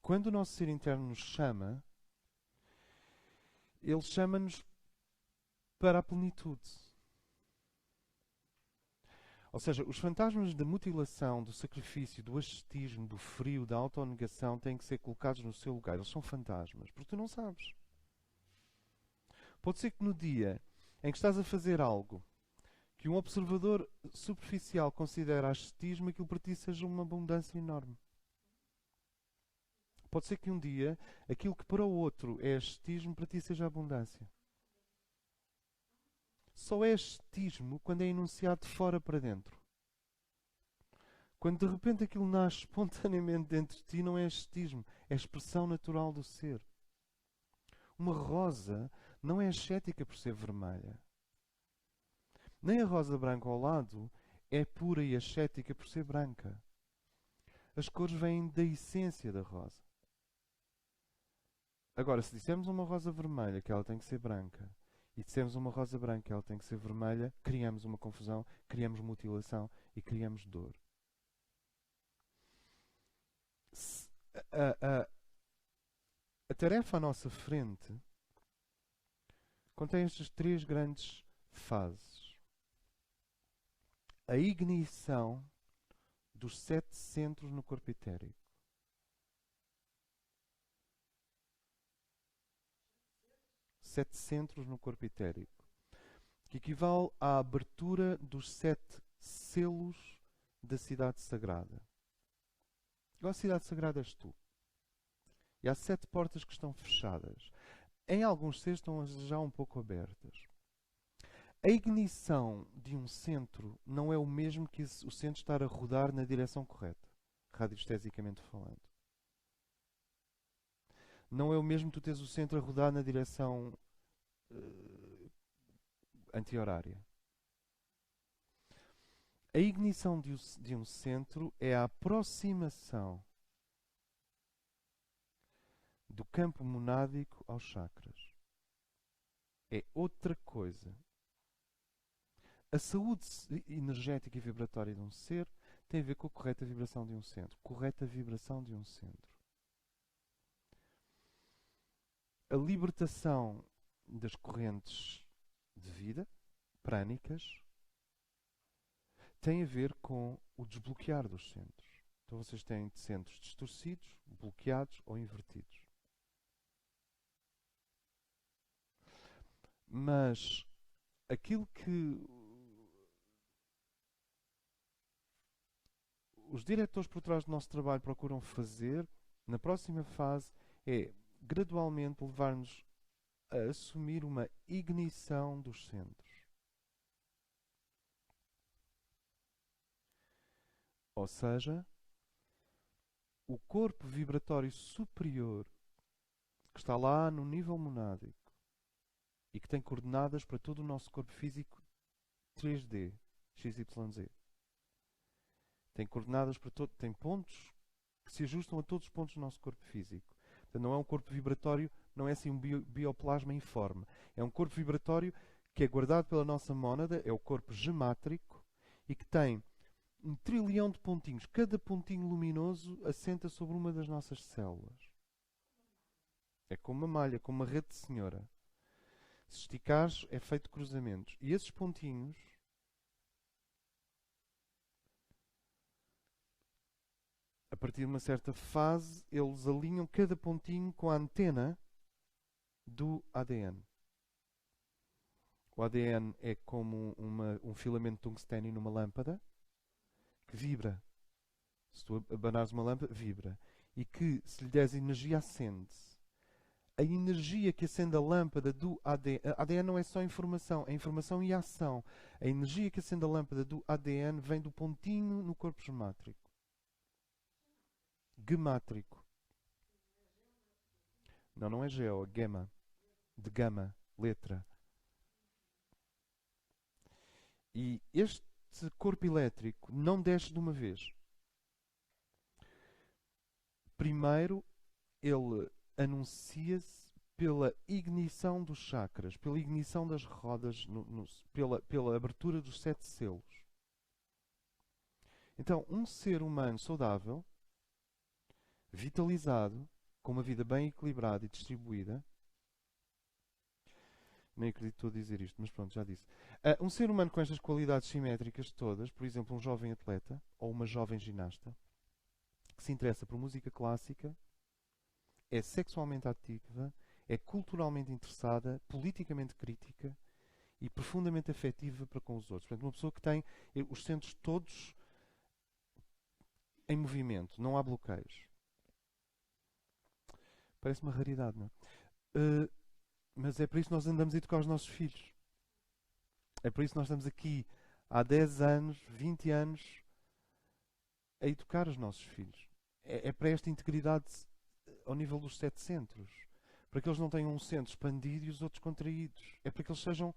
quando o nosso ser interno nos chama, ele chama-nos para a plenitude. Ou seja, os fantasmas da mutilação, do sacrifício, do ascetismo, do frio, da autonegação têm que ser colocados no seu lugar. Eles são fantasmas, porque tu não sabes. Pode ser que no dia em que estás a fazer algo que um observador superficial considera ascetismo, aquilo para ti seja uma abundância enorme. Pode ser que um dia aquilo que para o outro é ascetismo, para ti seja abundância. Só é ascetismo quando é enunciado de fora para dentro. Quando de repente aquilo nasce espontaneamente dentro de ti, não é ascetismo, é expressão natural do ser. Uma rosa não é ascética por ser vermelha. Nem a rosa branca ao lado é pura e ascética por ser branca. As cores vêm da essência da rosa. Agora, se dissermos uma rosa vermelha que ela tem que ser branca, e dissermos uma rosa branca que ela tem que ser vermelha, criamos uma confusão, criamos mutilação e criamos dor. A tarefa à nossa frente contém estas três grandes fases. A ignição dos 7 centros no corpo etérico. Sete centros no corpo etérico, que equivale à abertura dos 7 selos da cidade sagrada. Agora a cidade sagrada és tu. E há 7 portas que estão fechadas. Em alguns seres estão já um pouco abertas. A ignição de um centro não é o mesmo que o centro estar a rodar na direção correta, radiestesicamente falando. Não é o mesmo que tu teres o centro a rodar na direção anti-horária. A ignição de um centro é a aproximação do campo monádico aos chakras. É outra coisa. A saúde energética e vibratória de um ser tem a ver com a correta vibração de um centro. Correta vibração de um centro. A libertação das correntes de vida, prânicas, tem a ver com o desbloquear dos centros. Então vocês têm centros distorcidos, bloqueados ou invertidos. Mas aquilo que os diretores por trás do nosso trabalho procuram fazer na próxima fase é gradualmente levar-nos a assumir uma ignição dos centros. Ou seja, o corpo vibratório superior que está lá no nível monádico e que tem coordenadas para todo o nosso corpo físico 3D, XYZ. Tem coordenadas para todo, tem pontos que se ajustam a todos os pontos do nosso corpo físico. Portanto, não é um corpo vibratório, não é assim um bioplasma informe. É um corpo vibratório que é guardado pela nossa mónada, é o corpo gemátrico, e que tem 1 trilhão de pontinhos. Cada pontinho luminoso assenta sobre uma das nossas células. É como uma malha, como uma rede de senhora. Se esticares, é feito cruzamentos. E esses pontinhos a partir de uma certa fase, eles alinham cada pontinho com a antena do ADN. O ADN é como um filamento de tungstênio numa lâmpada que vibra. Se tu abanares uma lâmpada, vibra. E que, se lhe des energia, acende-se. A energia que acende a lâmpada do ADN... ADN não é só informação, é informação e ação. A energia que acende a lâmpada do ADN vem do pontinho no corpo gemátrico. Gemátrico. Não, não é geo, é gama. De gama, letra. E este corpo elétrico não desce de uma vez. Primeiro, ele anuncia-se pela ignição dos chakras, pela ignição das rodas, pela abertura dos 7 selos. Então, um ser humano saudável, vitalizado, com uma vida bem equilibrada e distribuída, nem acredito que estou a dizer isto, mas pronto, já disse. Um ser humano com estas qualidades simétricas todas, por exemplo, um jovem atleta ou uma jovem ginasta, que se interessa por música clássica, é sexualmente ativa, é culturalmente interessada, politicamente crítica e profundamente afetiva para com os outros. Portanto, uma pessoa que tem os centros todos em movimento, não há bloqueios. Parece uma raridade, não é? Mas é por isso que nós andamos a educar os nossos filhos. É por isso que nós estamos aqui há 10 anos, 20 anos, a educar os nossos filhos. É para esta integridade ao nível dos 7 centros. Para que eles não tenham um centro expandido e os outros contraídos. É para que eles sejam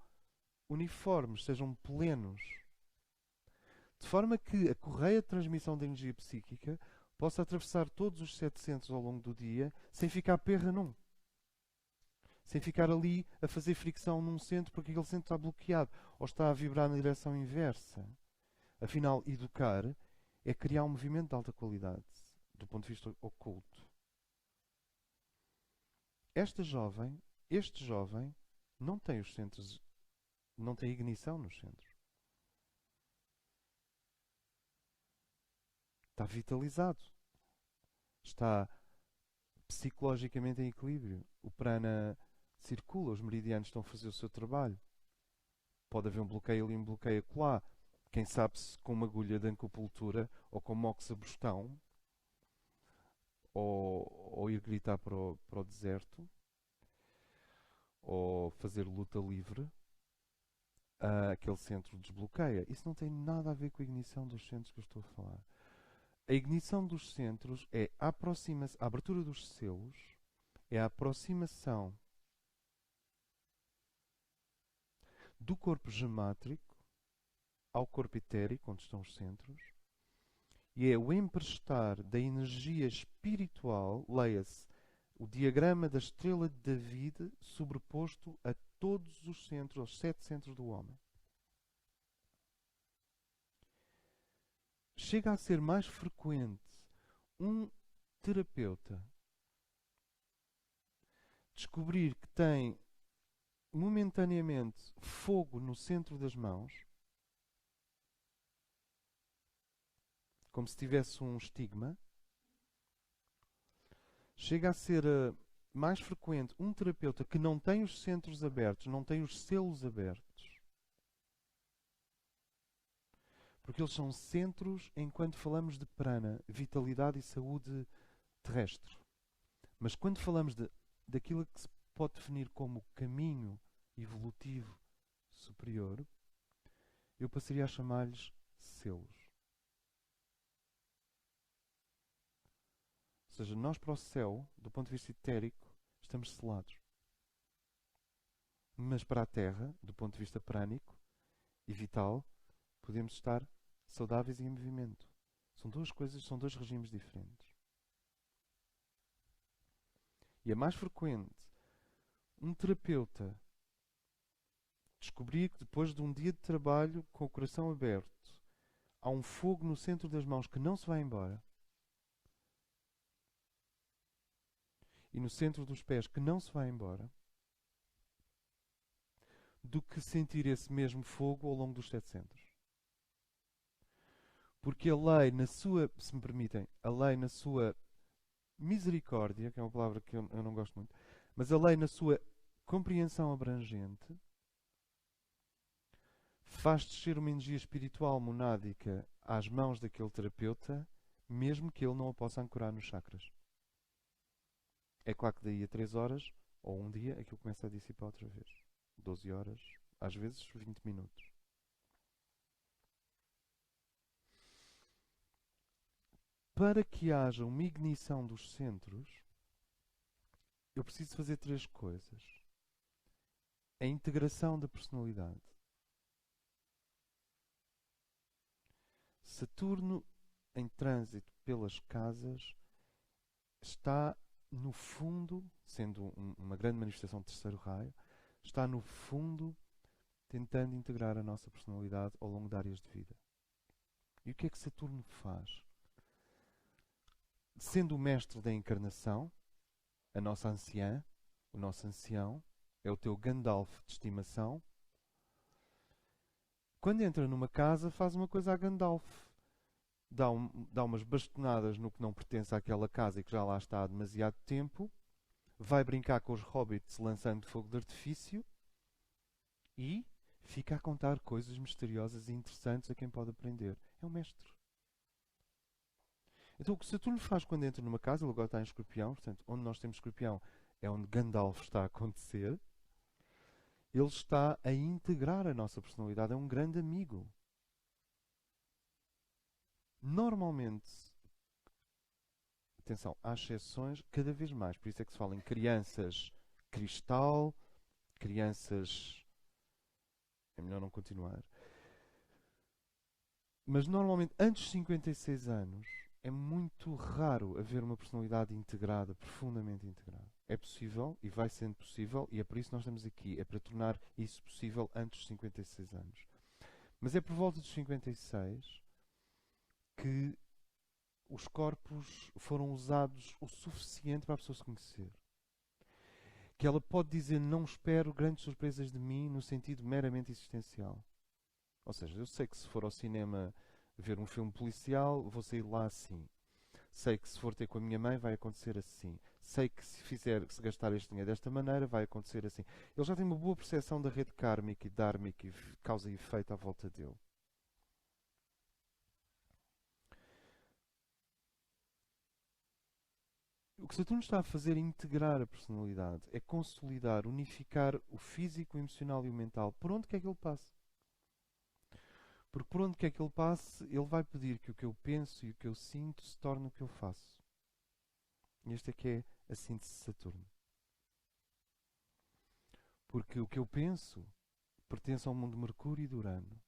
uniformes, sejam plenos. De forma que a correia de transmissão da energia psíquica possa atravessar todos os 7 centros ao longo do dia sem ficar perra num. Sem ficar ali a fazer fricção num centro porque aquele centro está bloqueado ou está a vibrar na direção inversa. Afinal, educar é criar um movimento de alta qualidade, do ponto de vista oculto. Este jovem, não tem os centros, não tem ignição nos centros. Está vitalizado. Está psicologicamente em equilíbrio. O prana circula, os meridianos estão a fazer o seu trabalho. Pode haver um bloqueio ali, um bloqueio acolá. Quem sabe se com uma agulha de acupuntura ou com moxabrostão ou ir gritar para o deserto ou fazer luta livre, aquele centro desbloqueia. Isso não tem nada a ver com a ignição dos centros que eu estou a falar. A ignição dos centros é a abertura dos selos, é a aproximação do corpo gemátrico ao corpo etérico, onde estão os centros, e é o emprestar da energia espiritual, leia-se, o diagrama da estrela de David sobreposto a todos os centros, aos 7 centros do homem. Chega a ser mais frequente um terapeuta descobrir que tem momentaneamente fogo no centro das mãos, como se tivesse um estigma. Chega a ser mais frequente um terapeuta que não tem os centros abertos, não tem os selos abertos. Porque eles são centros enquanto falamos de prana, vitalidade e saúde terrestre. Mas quando falamos daquilo que se pode definir como caminho evolutivo superior, eu passaria a chamar-lhes selos. Ou seja, nós para o céu, do ponto de vista etérico, estamos selados. Mas para a Terra, do ponto de vista prânico e vital, podemos estar saudáveis e em movimento. São duas coisas, são dois regimes diferentes. E é mais frequente um terapeuta descobrir que depois de um dia de trabalho com o coração aberto, há um fogo no centro das mãos que não se vai embora, e no centro dos pés que não se vai embora, do que sentir esse mesmo fogo ao longo dos 7 centros. Porque a lei, na sua, se me permitem, a lei na sua misericórdia, que é uma palavra que eu não gosto muito, mas a lei na sua compreensão abrangente, faz descer uma energia espiritual monádica às mãos daquele terapeuta, mesmo que ele não a possa ancorar nos chakras. É claro que daí a 3 horas, ou um dia, aquilo começa a dissipar outra vez. 12 horas, às vezes 20 minutos. Para que haja uma ignição dos centros, eu preciso fazer 3 coisas. A integração da personalidade. Saturno, em trânsito pelas casas, está no fundo, sendo uma grande manifestação de terceiro raio, está no fundo tentando integrar a nossa personalidade ao longo de áreas de vida. E o que é que Saturno faz? Sendo o mestre da encarnação, a nossa anciã, o nosso ancião, é o teu Gandalf de estimação. Quando entra numa casa, faz uma coisa a Gandalf. Dá umas bastonadas no que não pertence àquela casa e que já lá está há demasiado tempo. Vai brincar com os hobbits lançando fogo de artifício e fica a contar coisas misteriosas e interessantes a quem pode aprender. É um mestre. Então o que Saturno faz quando entra numa casa, ele agora está em Escorpião, portanto, onde nós temos Escorpião é onde Gandalf está a acontecer. Ele está a integrar a nossa personalidade, é um grande amigo. Normalmente, atenção, há exceções cada vez mais, por isso é que se fala em crianças cristal, crianças. É melhor não continuar. Mas normalmente, antes de 56 anos, é muito raro haver uma personalidade integrada, profundamente integrada. É possível e vai sendo possível, e é por isso que nós estamos aqui, é para tornar isso possível antes de 56 anos. Mas é por volta dos 56 que os corpos foram usados o suficiente para a pessoa se conhecer. Que ela pode dizer, não espero grandes surpresas de mim no sentido meramente existencial. Ou seja, eu sei que se for ao cinema ver um filme policial, vou sair lá assim. Sei que se for ter com a minha mãe vai acontecer assim. Sei que se gastar este dinheiro desta maneira vai acontecer assim. Ele já tem uma boa percepção da rede kármica e dármica e causa e efeito à volta dele. O que Saturno está a fazer é integrar a personalidade, é consolidar, unificar o físico, o emocional e o mental, por onde quer que ele passe. Porque por onde quer que ele passe, ele vai pedir que o que eu penso e o que eu sinto se torne o que eu faço. E este é que é a síntese de Saturno. Porque o que eu penso pertence ao mundo de Mercúrio e de Urano.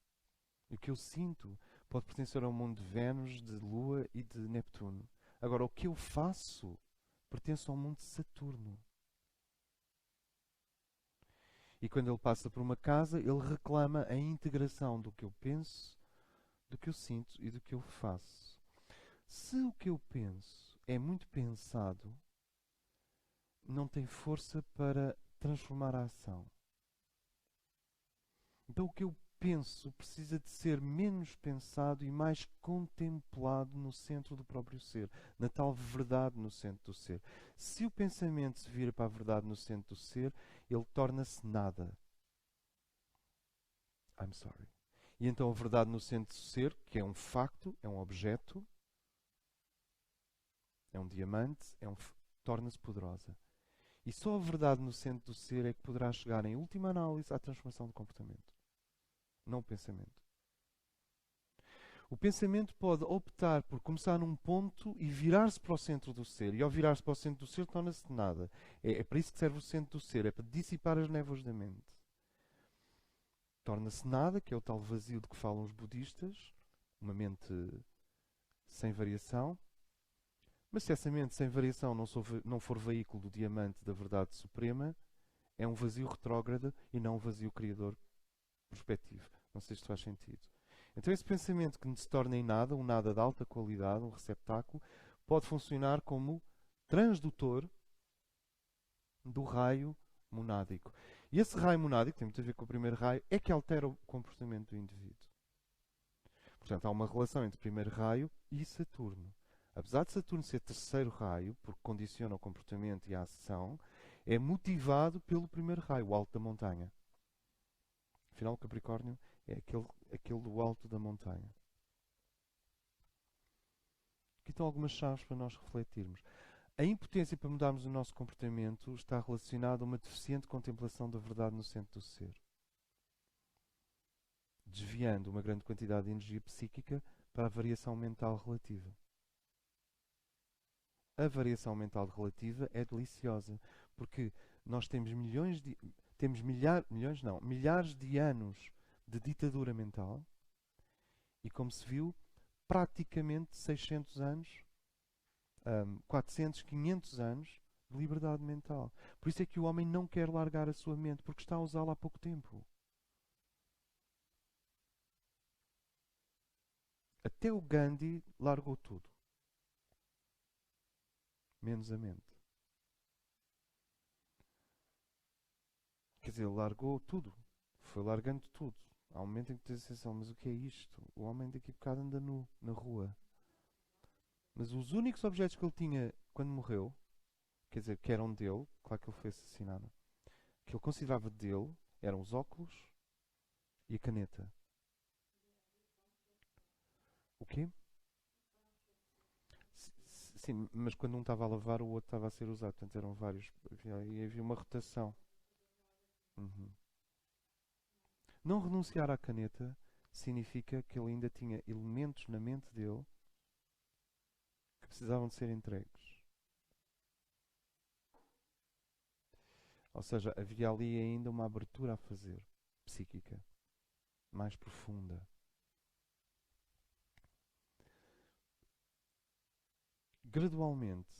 E o que eu sinto pode pertencer ao mundo de Vênus, de Lua e de Neptuno. Agora, o que eu faço pertence ao mundo de Saturno. E quando ele passa por uma casa, ele reclama a integração do que eu penso, do que eu sinto e do que eu faço. Se o que eu penso é muito pensado, não tem força para transformar a ação. Então o que eu penso precisa de ser menos pensado e mais contemplado no centro do próprio ser, na tal verdade no centro do ser. Se o pensamento se vira para a verdade no centro do ser, ele torna-se nada. I'm sorry. E então a verdade no centro do ser, que é um facto, é um objeto, é um diamante, torna-se poderosa. E só a verdade no centro do ser é que poderá chegar, em última análise, à transformação do comportamento. Não o pensamento. O pensamento pode optar por começar num ponto e virar-se para o centro do ser. E ao virar-se para o centro do ser, torna-se nada. É para isso que serve o centro do ser. É para dissipar as névoas da mente. Torna-se nada, que é o tal vazio de que falam os budistas. Uma mente sem variação. Mas se essa mente sem variação não for veículo do diamante da verdade suprema, é um vazio retrógrado e não um vazio criador prospectivo. Não sei se isto faz sentido. Então esse pensamento que se torna em nada, um nada de alta qualidade, um receptáculo, pode funcionar como transdutor do raio monádico. E esse raio monádico, tem muito a ver com o primeiro raio, é que altera o comportamento do indivíduo. Portanto, há uma relação entre o primeiro raio e Saturno. Apesar de Saturno ser terceiro raio, porque condiciona o comportamento e a ação, é motivado pelo primeiro raio, o alto da montanha. Afinal, o Capricórnio é aquele do alto da montanha. Aqui estão algumas chaves para nós refletirmos. A impotência para mudarmos o nosso comportamento está relacionada a uma deficiente contemplação da verdade no centro do ser, desviando uma grande quantidade de energia psíquica para a variação mental relativa. A variação mental relativa é deliciosa, porque nós temos milhares de anos de ditadura mental e, como se viu, praticamente 600 anos, 400, 500 anos de liberdade mental. Por isso é que o homem não quer largar a sua mente, porque está a usá-la há pouco tempo. Até o Gandhi largou tudo, menos a mente. dizer, ele largou tudo. Foi largando tudo. Há um momento em que tens a sensação, mas o que é isto? O homem daqui a bocado anda nu, na rua. Mas os únicos objetos que ele tinha quando morreu, quer dizer, que eram dele, claro que ele foi assassinado, que ele considerava dele, eram os óculos e a caneta. O quê? Sim, mas quando um estava a lavar, o outro estava a ser usado. Portanto, eram vários. Havia uma rotação. Uhum. Não renunciar à caneta significa que ele ainda tinha elementos na mente dele que precisavam de ser entregues. Ou seja, havia ali ainda uma abertura a fazer, psíquica, mais profunda. Gradualmente,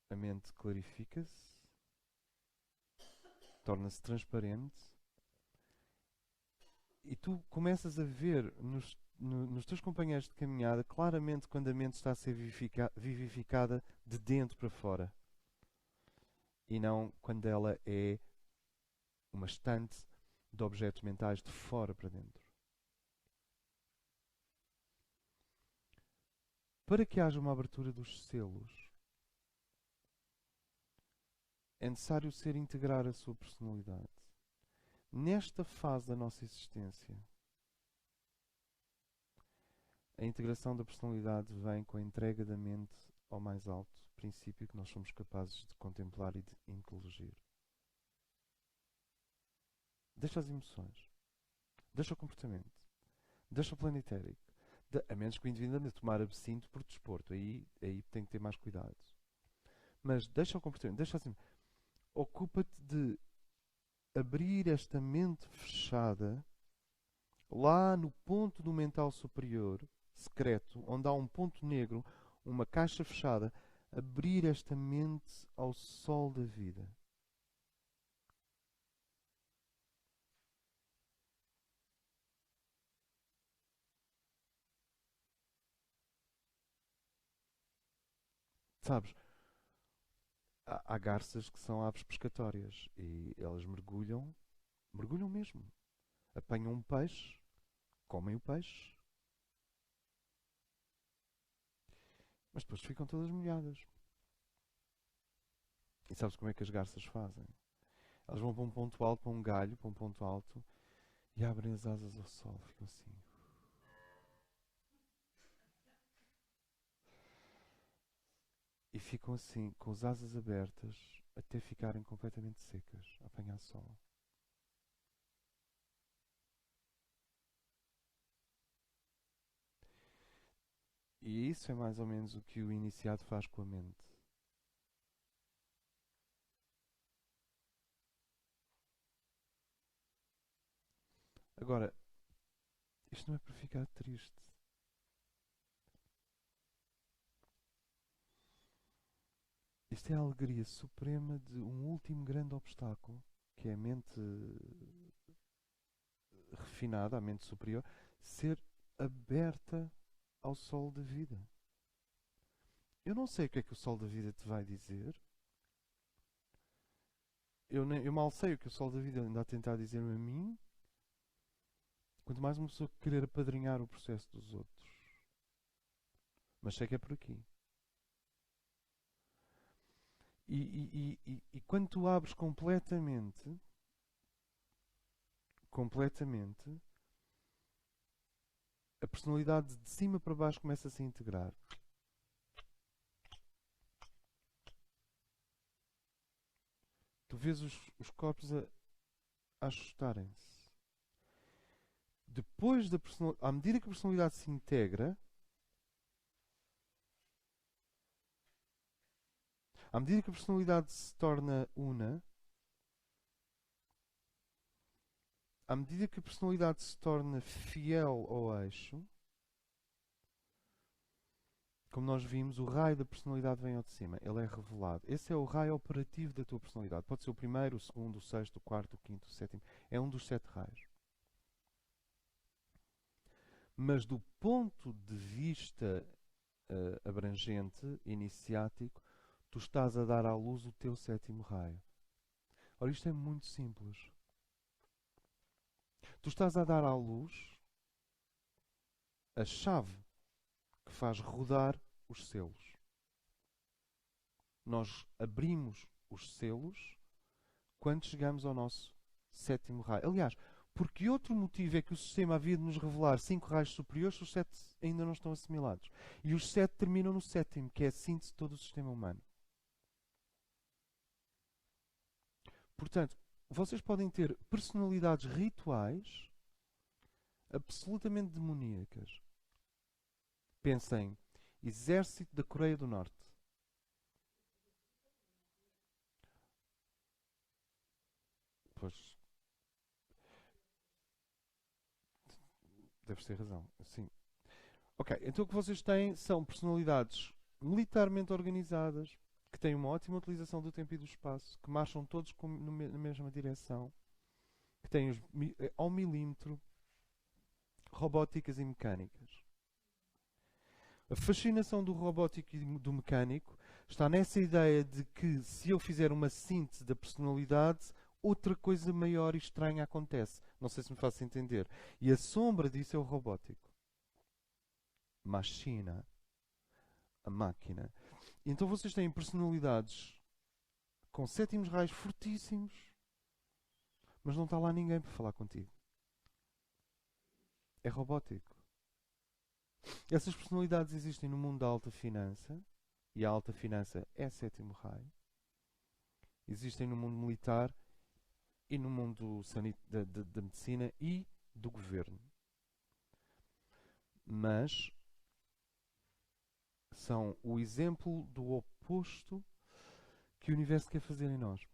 a mente clarifica-se, torna-se transparente e tu começas a ver nos teus companheiros de caminhada claramente quando a mente está a ser vivificada de dentro para fora e não quando ela é uma estante de objetos mentais de fora para dentro. Para que haja uma abertura dos selos, é necessário ser integrar a sua personalidade. Nesta fase da nossa existência, a integração da personalidade vem com a entrega da mente ao mais alto princípio que nós somos capazes de contemplar e de inteligir. Deixa as emoções, deixa o comportamento, deixa o planetérico, a menos que o indivíduo ande a tomar absinto por desporto, aí tem que ter mais cuidado. Mas deixa o comportamento, deixa assim, ocupa-te de abrir esta mente fechada lá no ponto do mental superior, secreto, onde há um ponto negro, uma caixa fechada, abrir esta mente ao sol da vida. Sabes, há garças que são aves pescatórias e elas mergulham, mergulham mesmo. Apanham um peixe, comem o peixe, mas depois ficam todas molhadas. E sabes como é que as garças fazem? Elas vão para um ponto alto, para um galho, para um ponto alto, e abrem as asas ao sol. Ficam assim. E ficam assim, com as asas abertas, até ficarem completamente secas, a apanhar sol. E isso é mais ou menos o que o iniciado faz com a mente. Agora, isto não é para ficar triste. Isto é a alegria suprema de um último grande obstáculo, que é a mente refinada, a mente superior, ser aberta ao sol da vida. Eu não sei o que é que o sol da vida te vai dizer. Eu mal sei o que o sol da vida anda a tentar dizer-me a mim, quanto mais uma pessoa querer apadrinhar o processo dos outros. Mas sei que é por aqui. E quando tu abres completamente, a personalidade de cima para baixo começa a se integrar. Tu vês os corpos a ajustarem-se. Depois da personalidade, à medida que a personalidade se integra, à medida que a personalidade se torna una, à medida que a personalidade se torna fiel ao eixo, como nós vimos, o raio da personalidade vem ao de cima. Ele é revelado. Esse é o raio operativo da tua personalidade. Pode ser o primeiro, o segundo, o sexto, o quarto, o quinto, o sétimo. É um dos 7 raios. Mas do ponto de vista abrangente, iniciático, tu estás a dar à luz o teu sétimo raio. Ora, isto é muito simples. Tu estás a dar à luz a chave que faz rodar os selos. Nós abrimos os selos quando chegamos ao nosso sétimo raio. Aliás, porque outro motivo é que o sistema havia de nos revelar 5 raios superiores se os 7 ainda não estão assimilados? E os 7 terminam no sétimo, que é a síntese de todo o sistema humano. Portanto, vocês podem ter personalidades rituais absolutamente demoníacas. Pensem, Exército da Coreia do Norte. Pois, deves ter razão. Sim. Ok, então o que vocês têm são personalidades militarmente organizadas, que têm uma ótima utilização do tempo e do espaço, que marcham todos na mesma direção, que têm ao milímetro robóticas e mecânicas. A fascinação do robótico e do mecânico está nessa ideia de que se eu fizer uma síntese da personalidade, outra coisa maior e estranha acontece. Não sei se me faço entender. E a sombra disso é o robótico. Machina. A máquina. E então vocês têm personalidades com sétimos raios fortíssimos, mas não está lá ninguém para falar contigo. É robótico. Essas personalidades existem no mundo da alta finança, e a alta finança é sétimo raio. Existem no mundo militar e no mundo da medicina e do governo. Mas são o exemplo do oposto que o universo quer fazer em nós.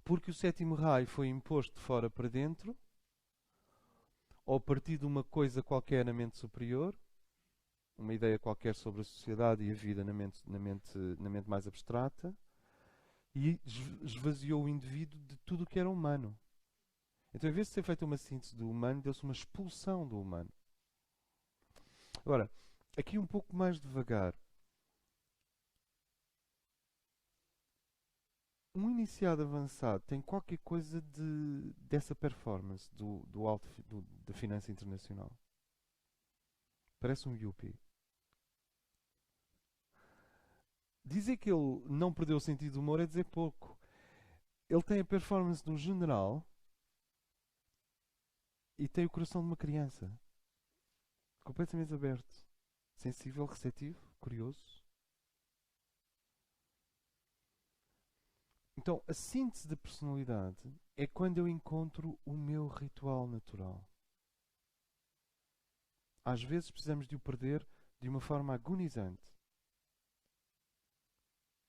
Porque o sétimo raio foi imposto de fora para dentro, ou a partir de uma coisa qualquer na mente superior, uma ideia qualquer sobre a sociedade e a vida na mente mais abstrata, e esvaziou o indivíduo de tudo o que era humano. Então, em vez de ser feita uma síntese do humano, deu-se uma expulsão do humano. Agora, aqui um pouco mais devagar. Um iniciado avançado tem qualquer coisa dessa performance da finança internacional. Parece um yuppie. Dizer que ele não perdeu o sentido do humor é dizer pouco. Ele tem a performance de um general e tem o coração de uma criança. Completamente aberto. Sensível, receptivo, curioso. Então, a síntese da personalidade é quando eu encontro o meu ritual natural. Às vezes precisamos de o perder de uma forma agonizante.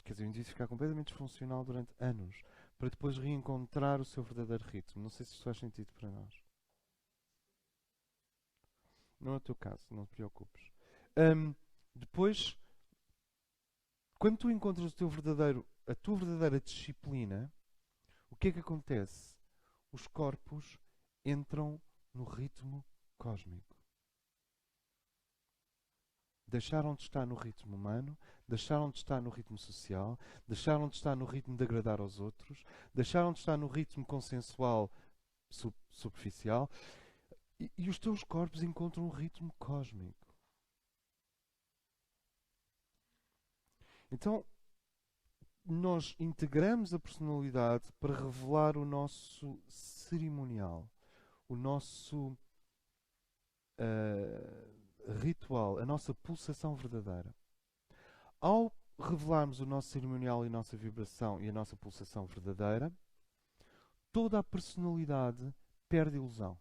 Quer dizer, o indivíduo ficar completamente disfuncional durante anos para depois reencontrar o seu verdadeiro ritmo. Não sei se isto faz sentido para nós. Não é o teu caso, não te preocupes. Depois, quando tu encontras a tua verdadeira disciplina, o que é que acontece? Os corpos entram no ritmo cósmico. Deixaram de estar no ritmo humano, deixaram de estar no ritmo social, deixaram de estar no ritmo de agradar aos outros, deixaram de estar no ritmo consensual superficial e os teus corpos encontram um ritmo cósmico. Então, nós integramos a personalidade para revelar o nosso cerimonial, o nosso ritual, a nossa pulsação verdadeira. Ao revelarmos o nosso cerimonial e a nossa vibração e a nossa pulsação verdadeira, toda a personalidade perde ilusão.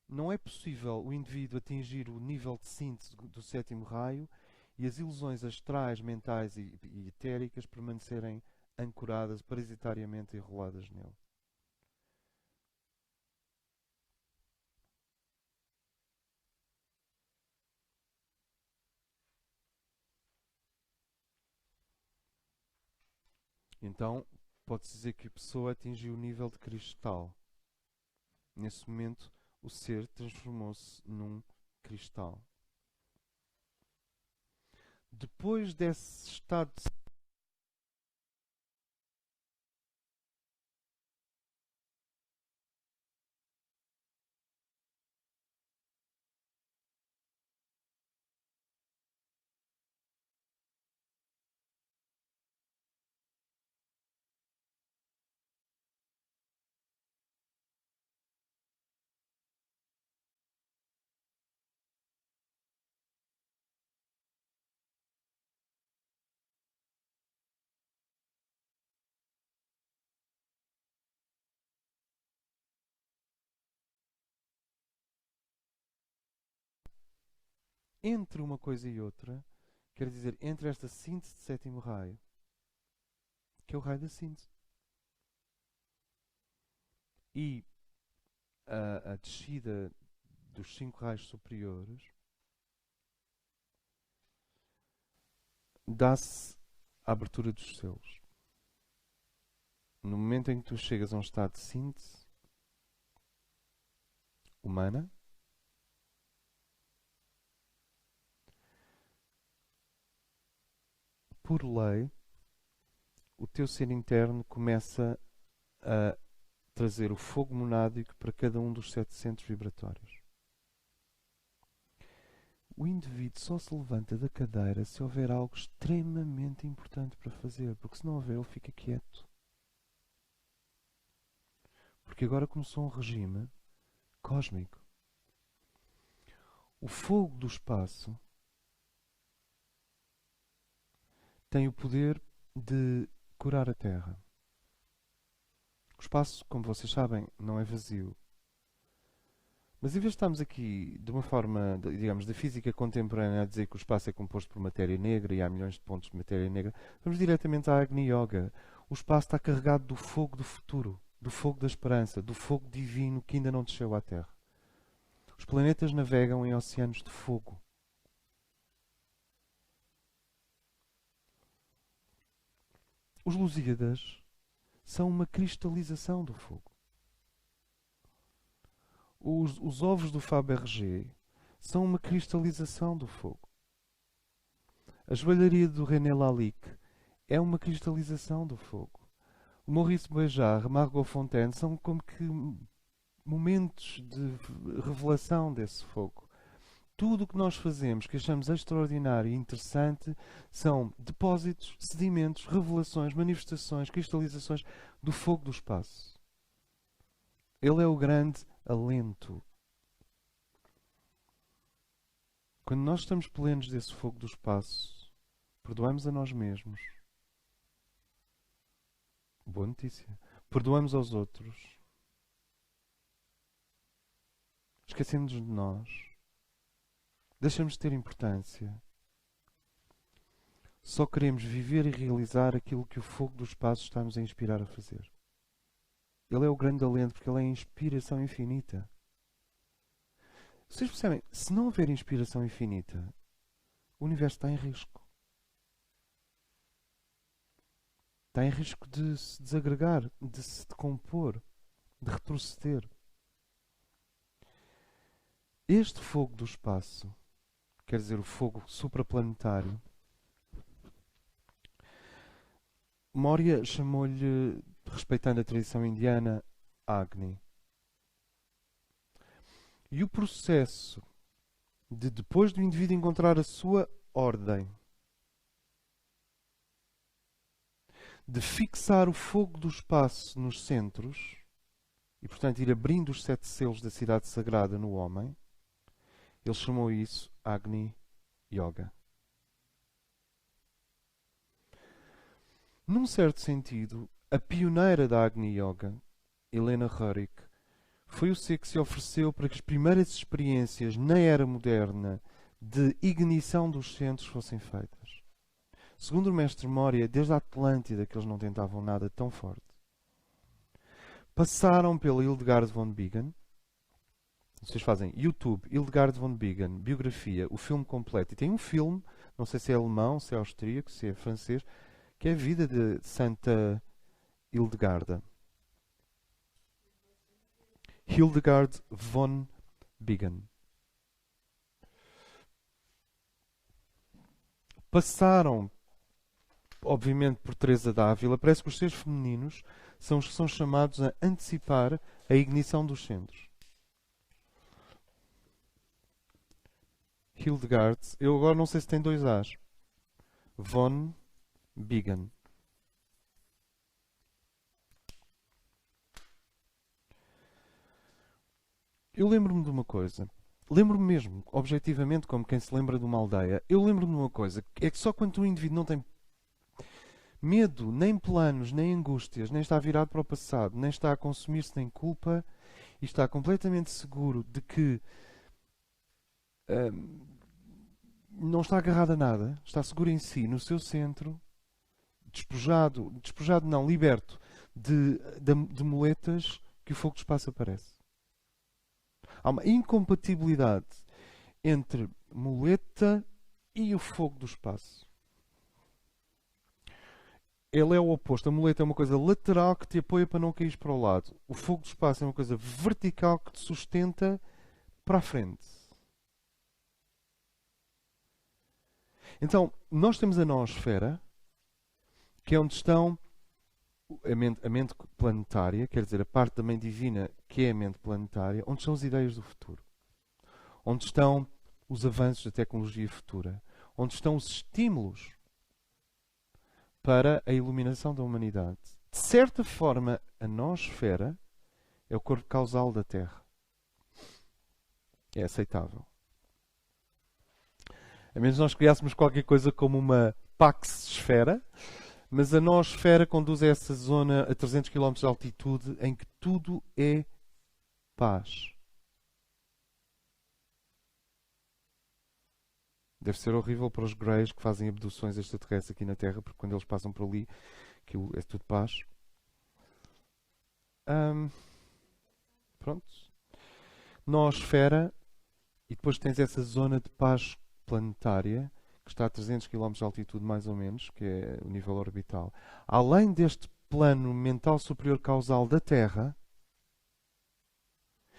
Não é possível o indivíduo atingir o nível de síntese do sétimo raio e as ilusões astrais, mentais e etéricas permanecerem ancoradas, parasitariamente enroladas nele. Então, pode-se dizer que a pessoa atingiu o nível de cristal. Nesse momento, o ser transformou-se num cristal. Depois desse estado de entre uma coisa e outra, quer dizer, entre esta síntese de sétimo raio, que é o raio da síntese, e a descida dos 5 raios superiores, dá-se a abertura dos selos. No momento em que tu chegas a um estado de síntese humana, por lei, o teu ser interno começa a trazer o fogo monádico para cada um dos 7 centros vibratórios. O indivíduo só se levanta da cadeira se houver algo extremamente importante para fazer, porque se não houver, ele fica quieto. Porque agora começou um regime cósmico. O fogo do espaço tem o poder de curar a Terra. O espaço, como vocês sabem, não é vazio. Mas em vez de estarmos aqui de uma forma, digamos, da física contemporânea a dizer que o espaço é composto por matéria negra e há milhões de pontos de matéria negra, vamos diretamente à Agni Yoga. O espaço está carregado do fogo do futuro, do fogo da esperança, do fogo divino que ainda não desceu à Terra. Os planetas navegam em oceanos de fogo. Os Lusíadas são uma cristalização do fogo. Os ovos do Fabergé são uma cristalização do fogo. A joalharia do René Lalique é uma cristalização do fogo. O Maurice Béjart, Margot Fontaine são como que momentos de revelação desse fogo. Tudo o que nós fazemos, que achamos extraordinário e interessante, são depósitos, sedimentos, revelações, manifestações, cristalizações do fogo do espaço. Ele é o grande alento. Quando nós estamos plenos desse fogo do espaço, perdoamos a nós mesmos. Boa notícia. Perdoamos aos outros. Esquecemos de nós. Deixamos de ter importância. Só queremos viver e realizar aquilo que o fogo do espaço está-nos a inspirar a fazer. Ele é o grande alento porque ele é a inspiração infinita. Vocês percebem? Se não houver inspiração infinita, o universo está em risco. Está em risco de se desagregar, de se decompor, de retroceder. Este fogo do espaço, quer dizer, o fogo supraplanetário, Maurya chamou-lhe, respeitando a tradição indiana, Agni. E o processo de, depois do indivíduo encontrar a sua ordem, de fixar o fogo do espaço nos centros, e portanto ir abrindo os 7 selos da cidade sagrada no homem, ele chamou isso Agni Yoga. Num certo sentido, a pioneira da Agni Yoga, Helena Rörik, foi o ser que se ofereceu para que as primeiras experiências na era moderna de ignição dos centros fossem feitas. Segundo o mestre Moria, desde a Atlântida que eles não tentavam nada tão forte. Passaram pela Hildegard von Bingen. Vocês fazem YouTube, Hildegard von Bingen, biografia, o filme completo. E tem um filme, não sei se é alemão, se é austríaco, se é francês, que é a vida de Santa Hildegarda. Hildegard von Bingen. passaram, obviamente, por Teresa d'Ávila, parece que os seres femininos são os que são chamados a antecipar a ignição dos centros. Hildegard, eu agora não sei se tem dois As. Von Bingen. Eu lembro-me de uma coisa. Lembro-me mesmo, objetivamente, como quem se lembra de uma aldeia. Eu lembro-me de uma coisa. É que só quando o indivíduo não tem medo, nem planos, nem angústias, nem está virado para o passado, nem está a consumir-se nem culpa, e está completamente seguro de que não está agarrado a nada, está seguro em si, no seu centro, despojado não, liberto de muletas, que o fogo do espaço aparece. Há uma incompatibilidade entre muleta e o fogo do espaço. Ele é o oposto. A muleta é uma coisa lateral que te apoia para não cair para o lado. O fogo do espaço é uma coisa vertical que te sustenta para a frente. Então, nós temos a noosfera, que é onde estão a mente planetária, quer dizer, a parte da mãe divina, que é a mente planetária, onde estão as ideias do futuro. Onde estão os avanços da tecnologia futura. Onde estão os estímulos para a iluminação da humanidade. De certa forma, a noosfera é o corpo causal da Terra. É aceitável. A menos nós criássemos qualquer coisa como uma Pax-esfera, mas a noosfera conduz a essa zona a 300 km de altitude em que tudo é paz. Deve ser horrível para os greys que fazem abduções extraterrestres aqui na Terra, porque quando eles passam por ali, aquilo é tudo paz. Pronto. Noosfera, e depois tens essa zona de paz planetária, que está a 300 km de altitude mais ou menos, que é o nível orbital. Além deste plano mental superior causal da Terra,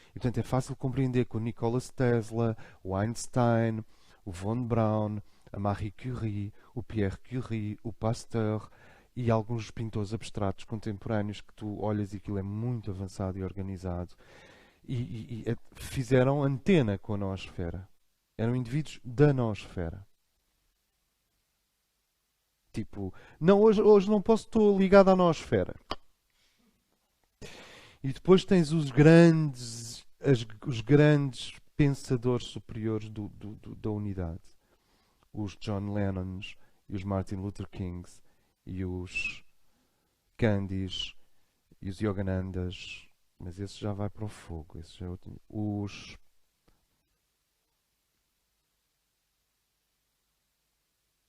e portanto é fácil compreender que o Nikola Tesla, o Einstein, o Von Braun, a Marie Curie, o Pierre Curie, o Pasteur e alguns pintores abstratos contemporâneos que tu olhas e aquilo é muito avançado e organizado e fizeram antena com a noosfera. Eram indivíduos da noosfera. Tipo, não, hoje não posso, estou ligado à noosfera. E depois tens os grandes pensadores superiores da unidade. Os John Lennons e os Martin Luther Kings e os Gandhis e os Yoganandas. Mas esse já vai para o fogo. Esse já é outro.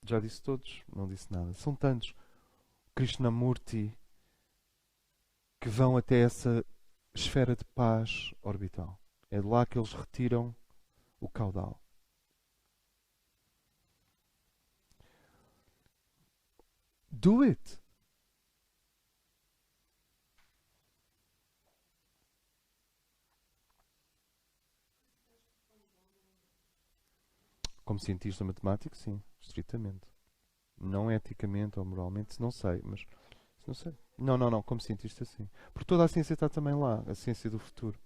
Já disse todos? Não disse nada. São tantos. Krishnamurti, que vão até essa esfera de paz orbital. É de lá que eles retiram o caudal. Do it! Como cientista matemático, sim, estritamente. Não eticamente ou moralmente, não sei, mas não sei. Não, como cientista, sim. Porque toda a ciência está também lá, a ciência do futuro.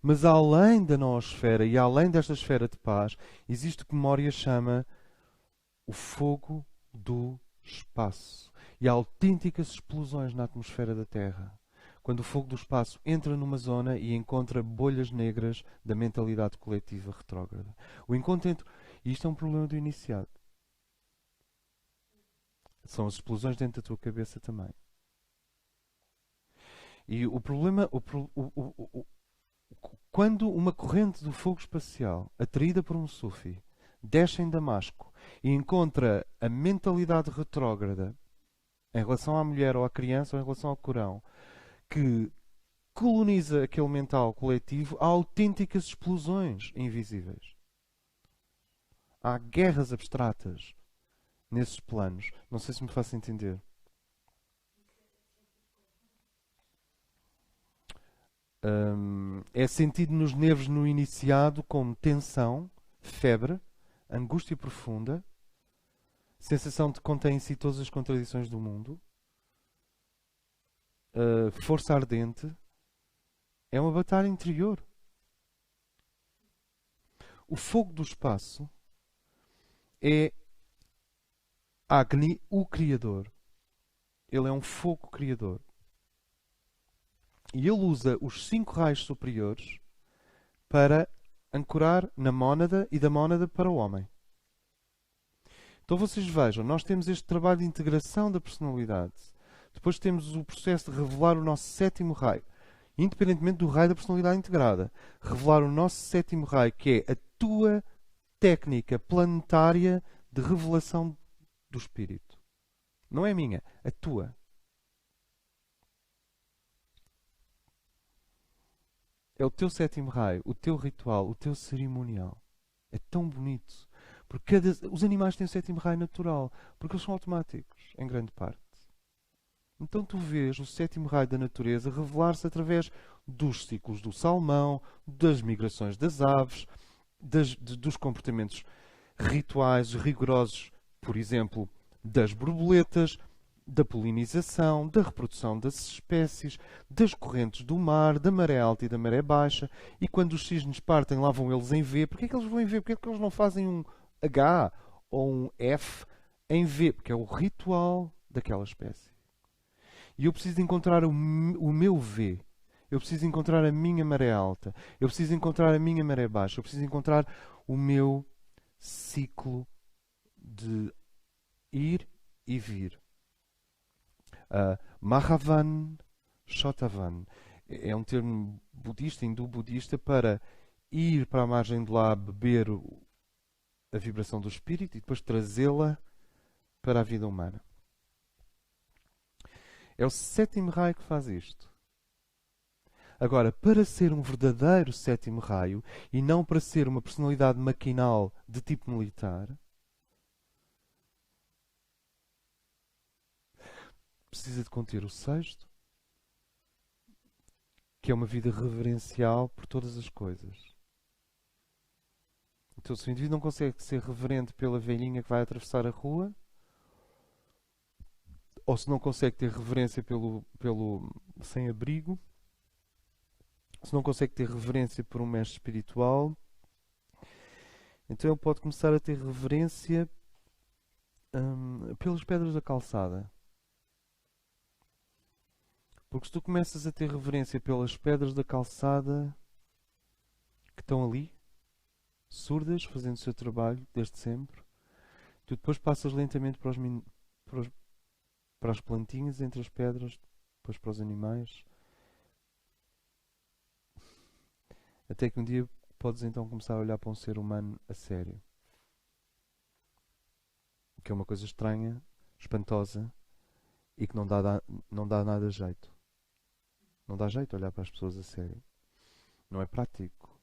Mas além da noosfera e além desta esfera de paz, existe o que Moria chama o fogo do espaço. E há autênticas explosões na atmosfera da Terra. Quando o fogo do espaço entra numa zona e encontra bolhas negras da mentalidade coletiva retrógrada. O encontro entre... E isto é um problema do iniciado. São as explosões dentro da tua cabeça também. E o problema... Quando uma corrente do fogo espacial, atraída por um sufi, desce em Damasco e encontra a mentalidade retrógrada em relação à mulher ou à criança ou em relação ao Corão, que coloniza aquele mental coletivo, há autênticas explosões invisíveis. Há guerras abstratas nesses planos. Não sei se me faço entender. É sentido nos nervos no iniciado como tensão, febre, angústia profunda, sensação de que contém em si todas as contradições do mundo, força ardente. É uma batalha interior. O fogo do espaço é Agni, o Criador. Ele é um fogo criador. E ele usa os 5 raios superiores para ancorar na mónada e da mónada para o homem. Então vocês vejam, nós temos este trabalho de integração da personalidade. Depois temos o processo de revelar o nosso 7º raio. Independentemente do raio da personalidade integrada. Revelar o nosso 7º raio, que é a tua técnica planetária de revelação do espírito. Não é minha, a tua. É o teu 7º raio, o teu ritual, o teu cerimonial. É tão bonito. Porque os animais têm o 7º raio natural, porque eles são automáticos, em grande parte. Então tu vês o 7º raio da natureza revelar-se através dos ciclos do salmão, das migrações das aves, dos comportamentos rituais rigorosos, por exemplo, das borboletas, da polinização, da reprodução das espécies, das correntes do mar, da maré alta e da maré baixa. E quando os cisnes partem, lá vão eles em V. Porquê é que eles vão em V? Porquê é que eles não fazem um H ou um F em V? Porque é o ritual daquela espécie. E eu preciso encontrar o meu V. Eu preciso encontrar a minha maré alta. Eu preciso encontrar a minha maré baixa. Eu preciso encontrar o meu ciclo de ir e vir. Mahavan Shotavan é um termo budista, hindu-budista, para ir para a margem do lá, beber a vibração do espírito e depois trazê-la para a vida humana. É o 7º raio que faz isto. Agora, para ser um verdadeiro 7º raio e não para ser uma personalidade maquinal de tipo militar, precisa de conter o 6º, que é uma vida reverencial por todas as coisas. Então, se o indivíduo não consegue ser reverente pela velhinha que vai atravessar a rua, ou se não consegue ter reverência pelo sem-abrigo, se não consegue ter reverência por um mestre espiritual, então ele pode começar a ter reverência pelas pedras da calçada. Porque se tu começas a ter reverência pelas pedras da calçada que estão ali, surdas, fazendo o seu trabalho desde sempre, tu depois passas lentamente para as plantinhas entre as pedras, depois para os animais, até que um dia podes então começar a olhar para um ser humano a sério. O que é uma coisa estranha, espantosa e que não dá nada jeito. Não dá jeito olhar para as pessoas a sério. Não é prático.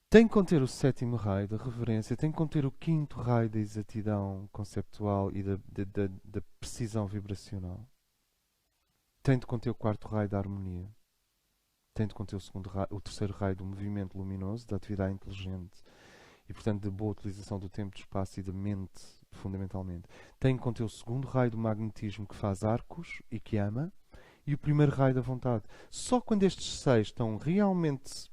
Tem que conter o 7º raio da reverência, tem que conter o 5º raio da exatidão conceptual e da precisão vibracional. Tem de conter o 4º raio da harmonia. Tem de conter o 3º raio do movimento luminoso, da atividade inteligente e, portanto, da boa utilização do tempo, do espaço e da mente, fundamentalmente. Tem de conter o 2º raio do magnetismo, que faz arcos e que ama, e o 1º raio da vontade. Só quando estes 6 estão realmente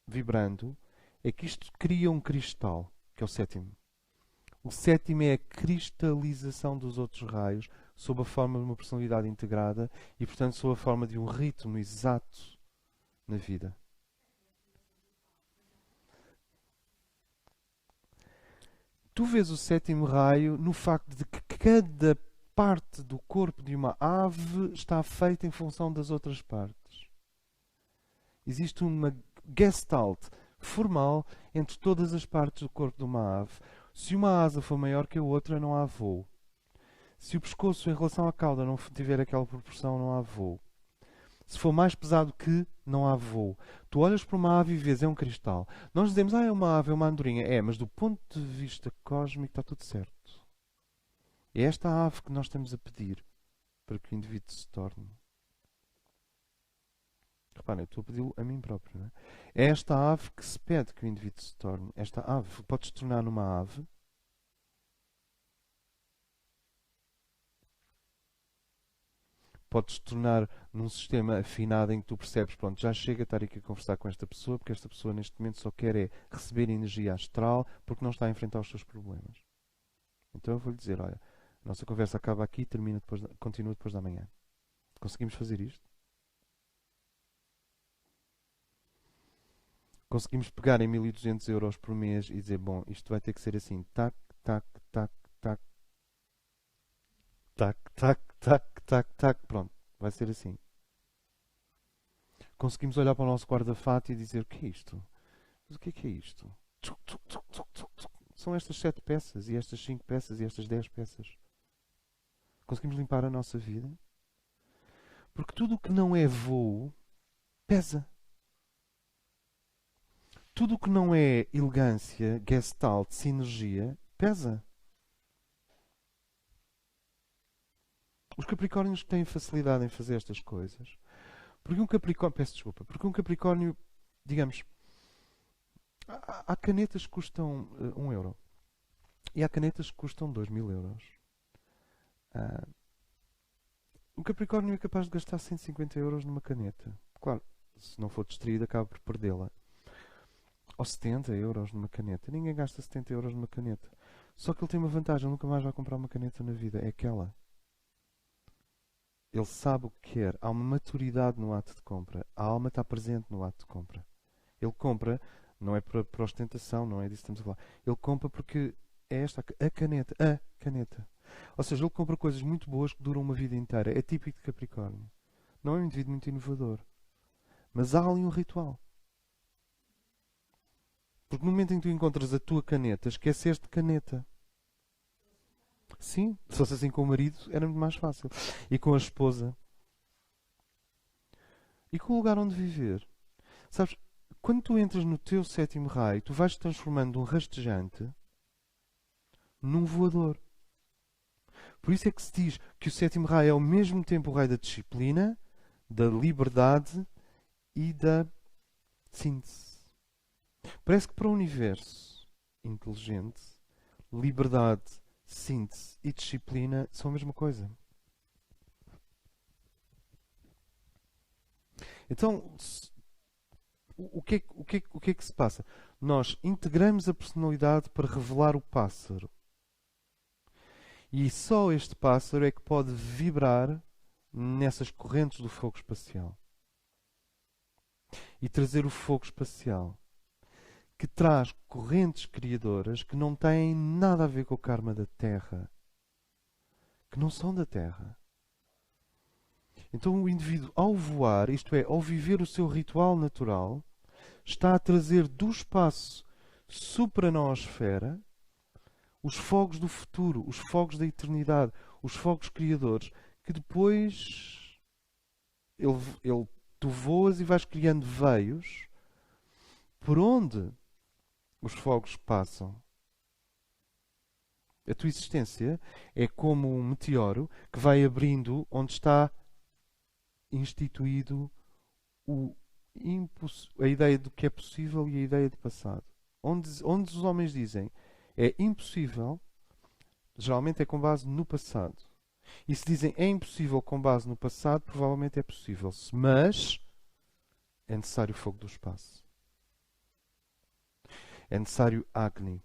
vibrando é que isto cria um cristal, que é o 7º. O 7º é a cristalização dos outros raios sob a forma de uma personalidade integrada e, portanto, sob a forma de um ritmo exato na vida. Tu vês o 7º raio no facto de que cada parte do corpo de uma ave está feita em função das outras partes. Existe uma gestalt formal entre todas as partes do corpo de uma ave. Se uma asa for maior que a outra, não há voo. Se o pescoço em relação à cauda não tiver aquela proporção, não há voo. Se for mais pesado que, não há voo. Tu olhas para uma ave e vês, é um cristal. Nós dizemos, é uma ave, é uma andorinha. É, mas do ponto de vista cósmico está tudo certo. É esta ave que nós estamos a pedir para que o indivíduo se torne. Reparem, eu estou a pedi-lo a mim próprio. Não é? É esta ave que se pede que o indivíduo se torne. Esta ave pode se tornar numa ave. Pode se tornar num sistema afinado em que tu percebes, pronto, já chega a estar aqui a conversar com esta pessoa, porque esta pessoa neste momento só quer é receber energia astral porque não está a enfrentar os seus problemas. Então eu vou-lhe dizer, olha, a nossa conversa acaba aqui e continua depois da manhã. Conseguimos fazer isto? Conseguimos pegar em 1200 euros por mês e dizer, bom, isto vai ter que ser assim, tac, tac, tac, tac, tac, tac, tac, tac, tac, pronto, vai ser assim. Conseguimos olhar para o nosso guarda-fato e dizer, o que é isto? Mas o que é isto? Tchuc, tchuc, tchuc, tchuc, tchuc, tchuc. São estas 7 peças, e estas 5 peças, e estas 10 peças. Conseguimos limpar a nossa vida? Porque tudo o que não é voo pesa. Tudo o que não é elegância, gestalt, sinergia, pesa. Os Capricórnios que têm facilidade em fazer estas coisas. Porque um Capricórnio. Peço desculpa. Porque um Capricórnio, digamos. Há canetas que custam 1 euro. E há canetas que custam 2000 euros. Um Capricórnio é capaz de gastar 150 euros numa caneta. Claro, se não for distraído, acaba por perdê-la. Ou 70 euros numa caneta. Ninguém gasta 70 euros numa caneta. Só que ele tem uma vantagem: ele nunca mais vai comprar uma caneta na vida. É aquela. Ele sabe o que quer. Há uma maturidade no ato de compra. A alma está presente no ato de compra. Ele compra, não é para ostentação, não é disso que estamos a falar. Ele compra porque é esta a caneta. A caneta. Ou seja, ele compra coisas muito boas que duram uma vida inteira. É típico de Capricórnio. Não é um indivíduo muito inovador. Mas há ali um ritual. Porque no momento em que tu encontras a tua caneta, esqueceste de caneta. Sim, se fosse assim com o marido, era muito mais fácil. E com a esposa. E com o lugar onde viver. Sabes, quando tu entras no teu sétimo raio, tu vais te transformando de um rastejante num voador. Por isso é que se diz que o sétimo raio é ao mesmo tempo o raio da disciplina, da liberdade e da síntese. Parece que para o universo inteligente, liberdade, síntese e disciplina são a mesma coisa. Então, o que é que se passa? Nós integramos a personalidade para revelar o pássaro. E só este pássaro é que pode vibrar nessas correntes do fogo espacial. E trazer o fogo espacial, que traz correntes criadoras que não têm nada a ver com o karma da Terra. Que não são da Terra. Então o indivíduo, ao voar, isto é, ao viver o seu ritual natural, está a trazer do espaço supranoosfera os fogos do futuro, os fogos da eternidade, os fogos criadores, que depois tu voas e vais criando veios por onde os fogos passam. A tua existência é como um meteoro que vai abrindo onde está instituído a ideia do que é possível e a ideia de passado. Onde os homens dizem é impossível, geralmente é com base no passado. E se dizem é impossível com base no passado, provavelmente é possível. Mas é necessário o fogo do espaço. É necessário Agni.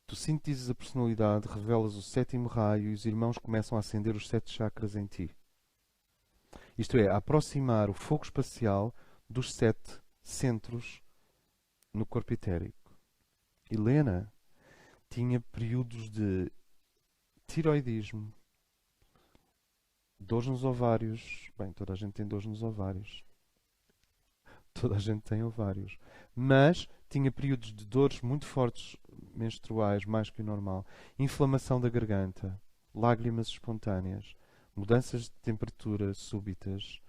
Tu sintetizas a personalidade, revelas o sétimo raio e os irmãos começam a acender os 7 chakras em ti. Isto é, a aproximar o fogo espacial dos 7 centros no corpo etérico. Helena tinha períodos de tiroidismo, dores nos ovários. Bem, toda a gente tem dores nos ovários. Toda a gente tem ovários. Mas tinha períodos de dores muito fortes menstruais, mais que o normal. Inflamação da garganta, lágrimas espontâneas, mudanças de temperatura súbitas.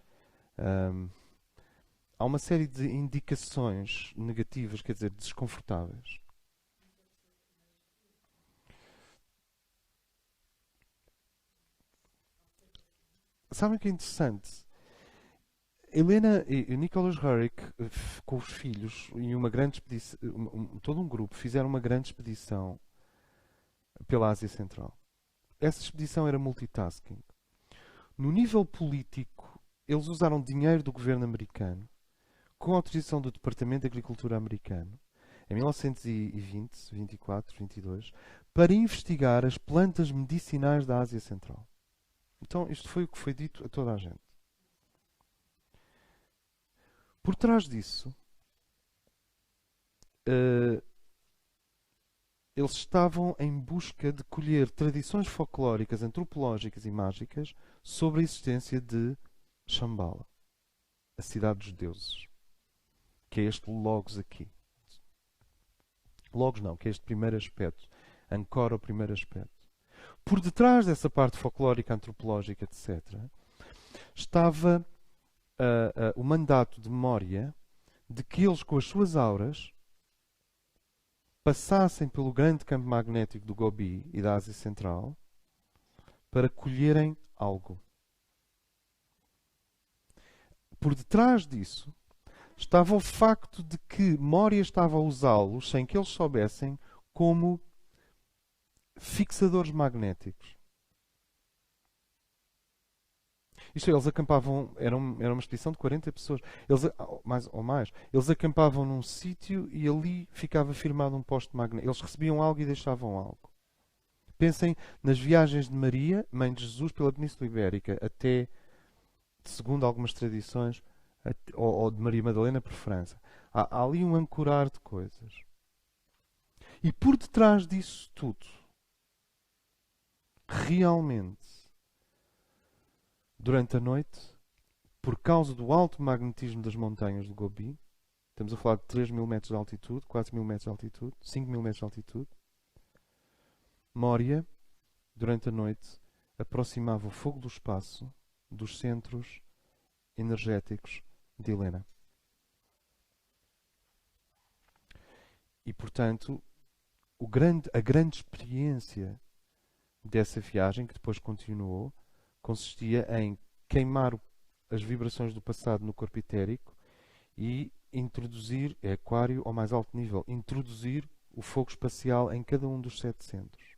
Há uma série de indicações negativas, quer dizer, desconfortáveis. sabem o que é interessante? Helena e Nicholas Roerich, com os filhos, em uma grande expedição, todo um grupo, fizeram uma grande expedição pela Ásia Central. Essa expedição era multitasking. No nível político, eles usaram dinheiro do governo americano, com autorização do Departamento de Agricultura americano, em 1920, 24, 22, para investigar as plantas medicinais da Ásia Central. Então, isto foi o que foi dito a toda a gente. Por trás disso, eles estavam em busca de colher tradições folclóricas, antropológicas e mágicas sobre a existência de Shambhala, a cidade dos deuses, que é este Logos aqui. Logos não, que é este primeiro aspecto. Ancora o primeiro aspecto. Por detrás dessa parte folclórica, antropológica, etc., estava o mandato de Moria de que eles, com as suas auras, passassem pelo grande campo magnético do Gobi e da Ásia Central para colherem algo. Por detrás disso estava o facto de que Moria estava a usá-los, sem que eles soubessem, como fixadores magnéticos. Isto é, eles acampavam, era uma expedição de 40 pessoas, eles acampavam num sítio e ali ficava firmado um poste magnético. Eles recebiam algo e deixavam algo. Pensem nas viagens de Maria, mãe de Jesus, pela Península Ibérica, até, segundo algumas tradições, ou de Maria Madalena por França. Há ali um ancorar de coisas. E por detrás disso tudo, realmente, durante a noite, por causa do alto magnetismo das montanhas do Gobi, estamos a falar de 3.000 metros de altitude, 4.000 metros de altitude, 5.000 metros de altitude, Moria, durante a noite, aproximava o fogo do espaço dos centros energéticos de Helena. E, portanto, a grande experiência dessa viagem, que depois continuou, consistia em queimar as vibrações do passado no corpo etérico e introduzir, é aquário ao mais alto nível, introduzir o fogo espacial em cada um dos 7 centros.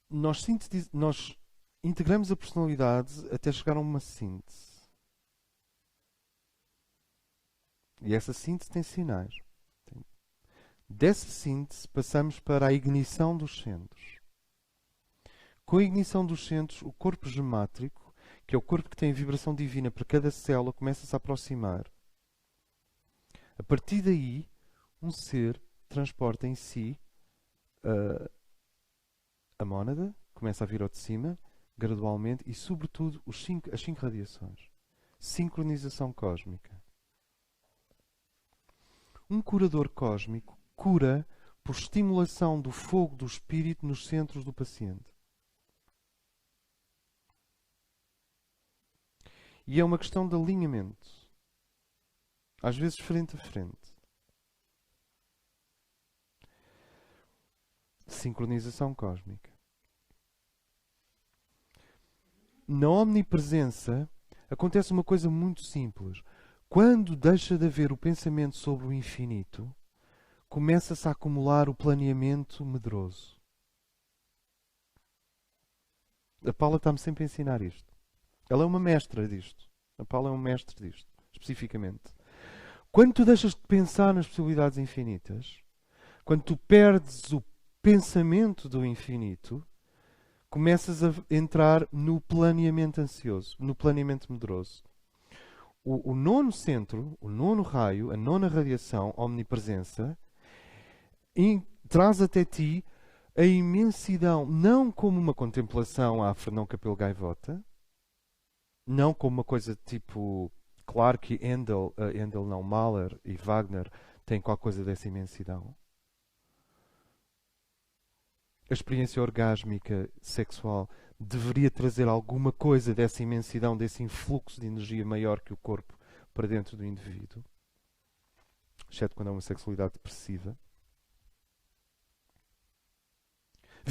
Nós integramos a personalidade até chegar a uma síntese. E essa síntese tem sinais. Dessa síntese passamos para a ignição dos centros. Com a ignição dos centros, o corpo gemátrico, que é o corpo que tem a vibração divina para cada célula, começa a se aproximar. A partir daí, um ser transporta em si a mónada, começa a vir ao de cima, gradualmente, e sobretudo as 5 radiações. Sincronização cósmica. Um curador cósmico cura por estimulação do fogo do espírito nos centros do paciente. E é uma questão de alinhamento. Às vezes frente a frente. Sincronização cósmica. Na omnipresença acontece uma coisa muito simples. Quando deixa de haver o pensamento sobre o infinito, começa-se a acumular o planeamento medroso. A Paula está-me sempre a ensinar isto. Ela é uma mestra disto. A Paula é um mestre disto, especificamente. Quando tu deixas de pensar nas possibilidades infinitas, quando tu perdes o pensamento do infinito, começas a entrar no planeamento ansioso, no planeamento medroso. O nono centro, o nono raio, a nona radiação, a omnipresença, traz até ti a imensidão, não como uma contemplação à Fernão Capelo Gaivota, não como uma coisa tipo, claro que Mahler e Wagner têm qualquer coisa dessa imensidão. A experiência orgásmica sexual deveria trazer alguma coisa dessa imensidão, desse influxo de energia maior que o corpo para dentro do indivíduo, exceto quando é uma sexualidade depressiva.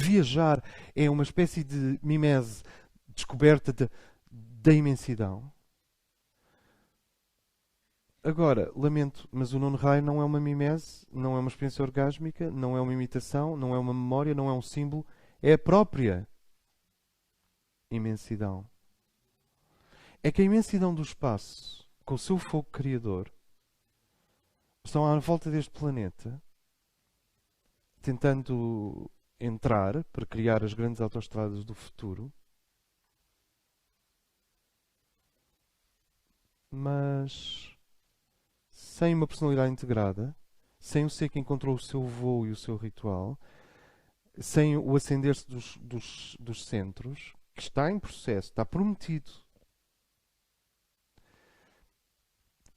Viajar é uma espécie de mimese, descoberta da imensidão. Agora, lamento, mas o nono raio não é uma mimese, não é uma experiência orgásmica, não é uma imitação, não é uma memória, não é um símbolo, é a própria imensidão. É que a imensidão do espaço, com o seu fogo criador, estão à volta deste planeta, tentando entrar para criar as grandes autoestradas do futuro, mas sem uma personalidade integrada, sem o ser que encontrou o seu voo e o seu ritual, sem o acender-se dos centros, que está em processo, está prometido.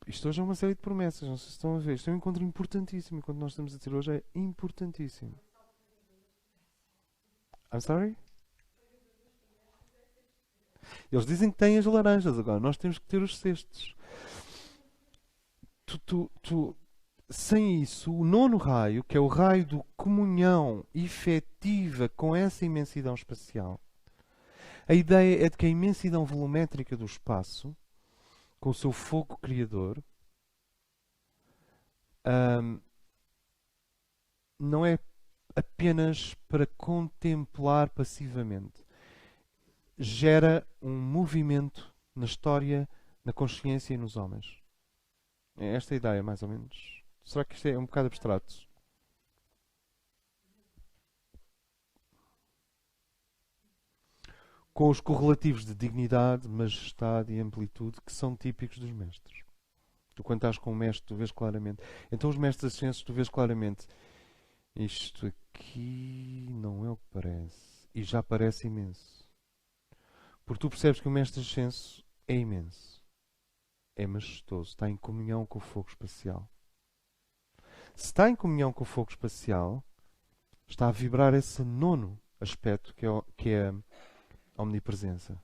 Isto hoje é uma série de promessas, não sei se estão a ver. Isto é um encontro importantíssimo. Enquanto nós estamos a ter hoje é importantíssimo. I'm sorry? Eles dizem que têm as laranjas agora. Nós temos que ter os cestos. Sem isso, o nono raio, que é o raio de comunhão efetiva com essa imensidão espacial, a ideia é de que a imensidão volumétrica do espaço, com o seu fogo criador, não é apenas para contemplar passivamente. Gera um movimento na história, na consciência e nos homens. É esta a ideia, mais ou menos. Será que isto é um bocado abstrato? Com os correlativos de dignidade, majestade e amplitude que são típicos dos mestres. Tu, quando estás com o mestre, tu vês claramente. Então, os mestres ascensos, tu vês claramente. Isto aqui não é o que parece. E já parece imenso. Porque tu percebes que o mestre ascenso é imenso. É majestoso. Está em comunhão com o fogo espacial. Se está em comunhão com o fogo espacial, está a vibrar esse nono aspecto que é a omnipresença.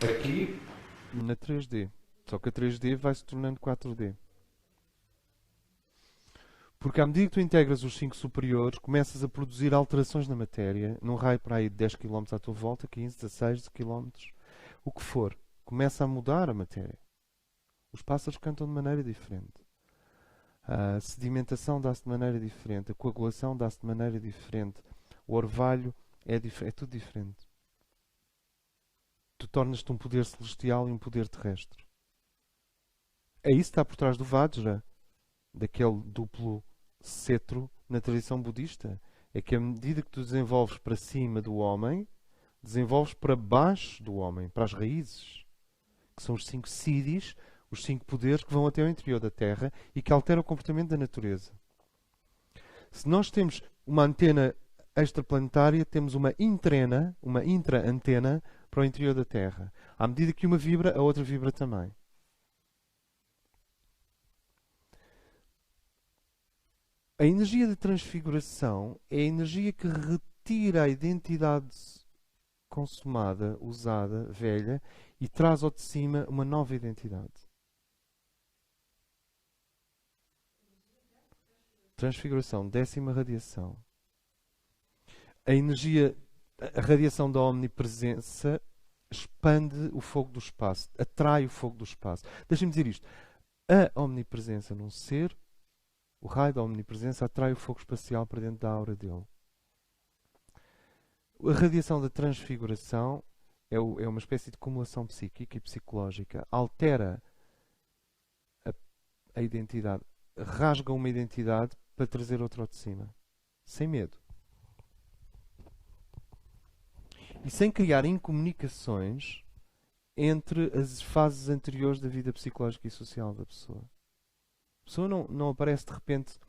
Aqui na 3D. Só que a 3D vai se tornando 4D. Porque à medida que tu integras os 5 superiores, começas a produzir alterações na matéria, num raio para aí de 10 km à tua volta, 15, 16 km, o que for. Começa a mudar a matéria. Os pássaros cantam de maneira diferente. A sedimentação dá-se de maneira diferente. A coagulação dá-se de maneira diferente. O orvalho é tudo diferente. Tu tornas-te um poder celestial e um poder terrestre. É isso que está por trás do Vajra, daquele duplo cetro na tradição budista. É que à medida que tu desenvolves para cima do homem, desenvolves para baixo do homem, para as raízes, que são os 5 siddhis, os 5 poderes que vão até ao interior da Terra e que alteram o comportamento da natureza. Se nós temos uma antena extraplanetária, temos uma intra-antena para o interior da Terra. À medida que uma vibra, a outra vibra também. A energia de transfiguração é a energia que retira a identidade consumada, usada, velha, e traz ao de cima uma nova identidade. Transfiguração, 10ª radiação. A radiação da omnipresença expande o fogo do espaço, atrai o fogo do espaço. Deixem-me dizer isto. A omnipresença num ser, o raio da omnipresença atrai o fogo espacial para dentro da aura dele. A radiação da transfiguração é uma espécie de acumulação psíquica e psicológica. Altera a identidade, rasga uma identidade para trazer outra ao de cima. Sem medo. E sem criar incomunicações entre as fases anteriores da vida psicológica e social da pessoa. A pessoa não aparece de repente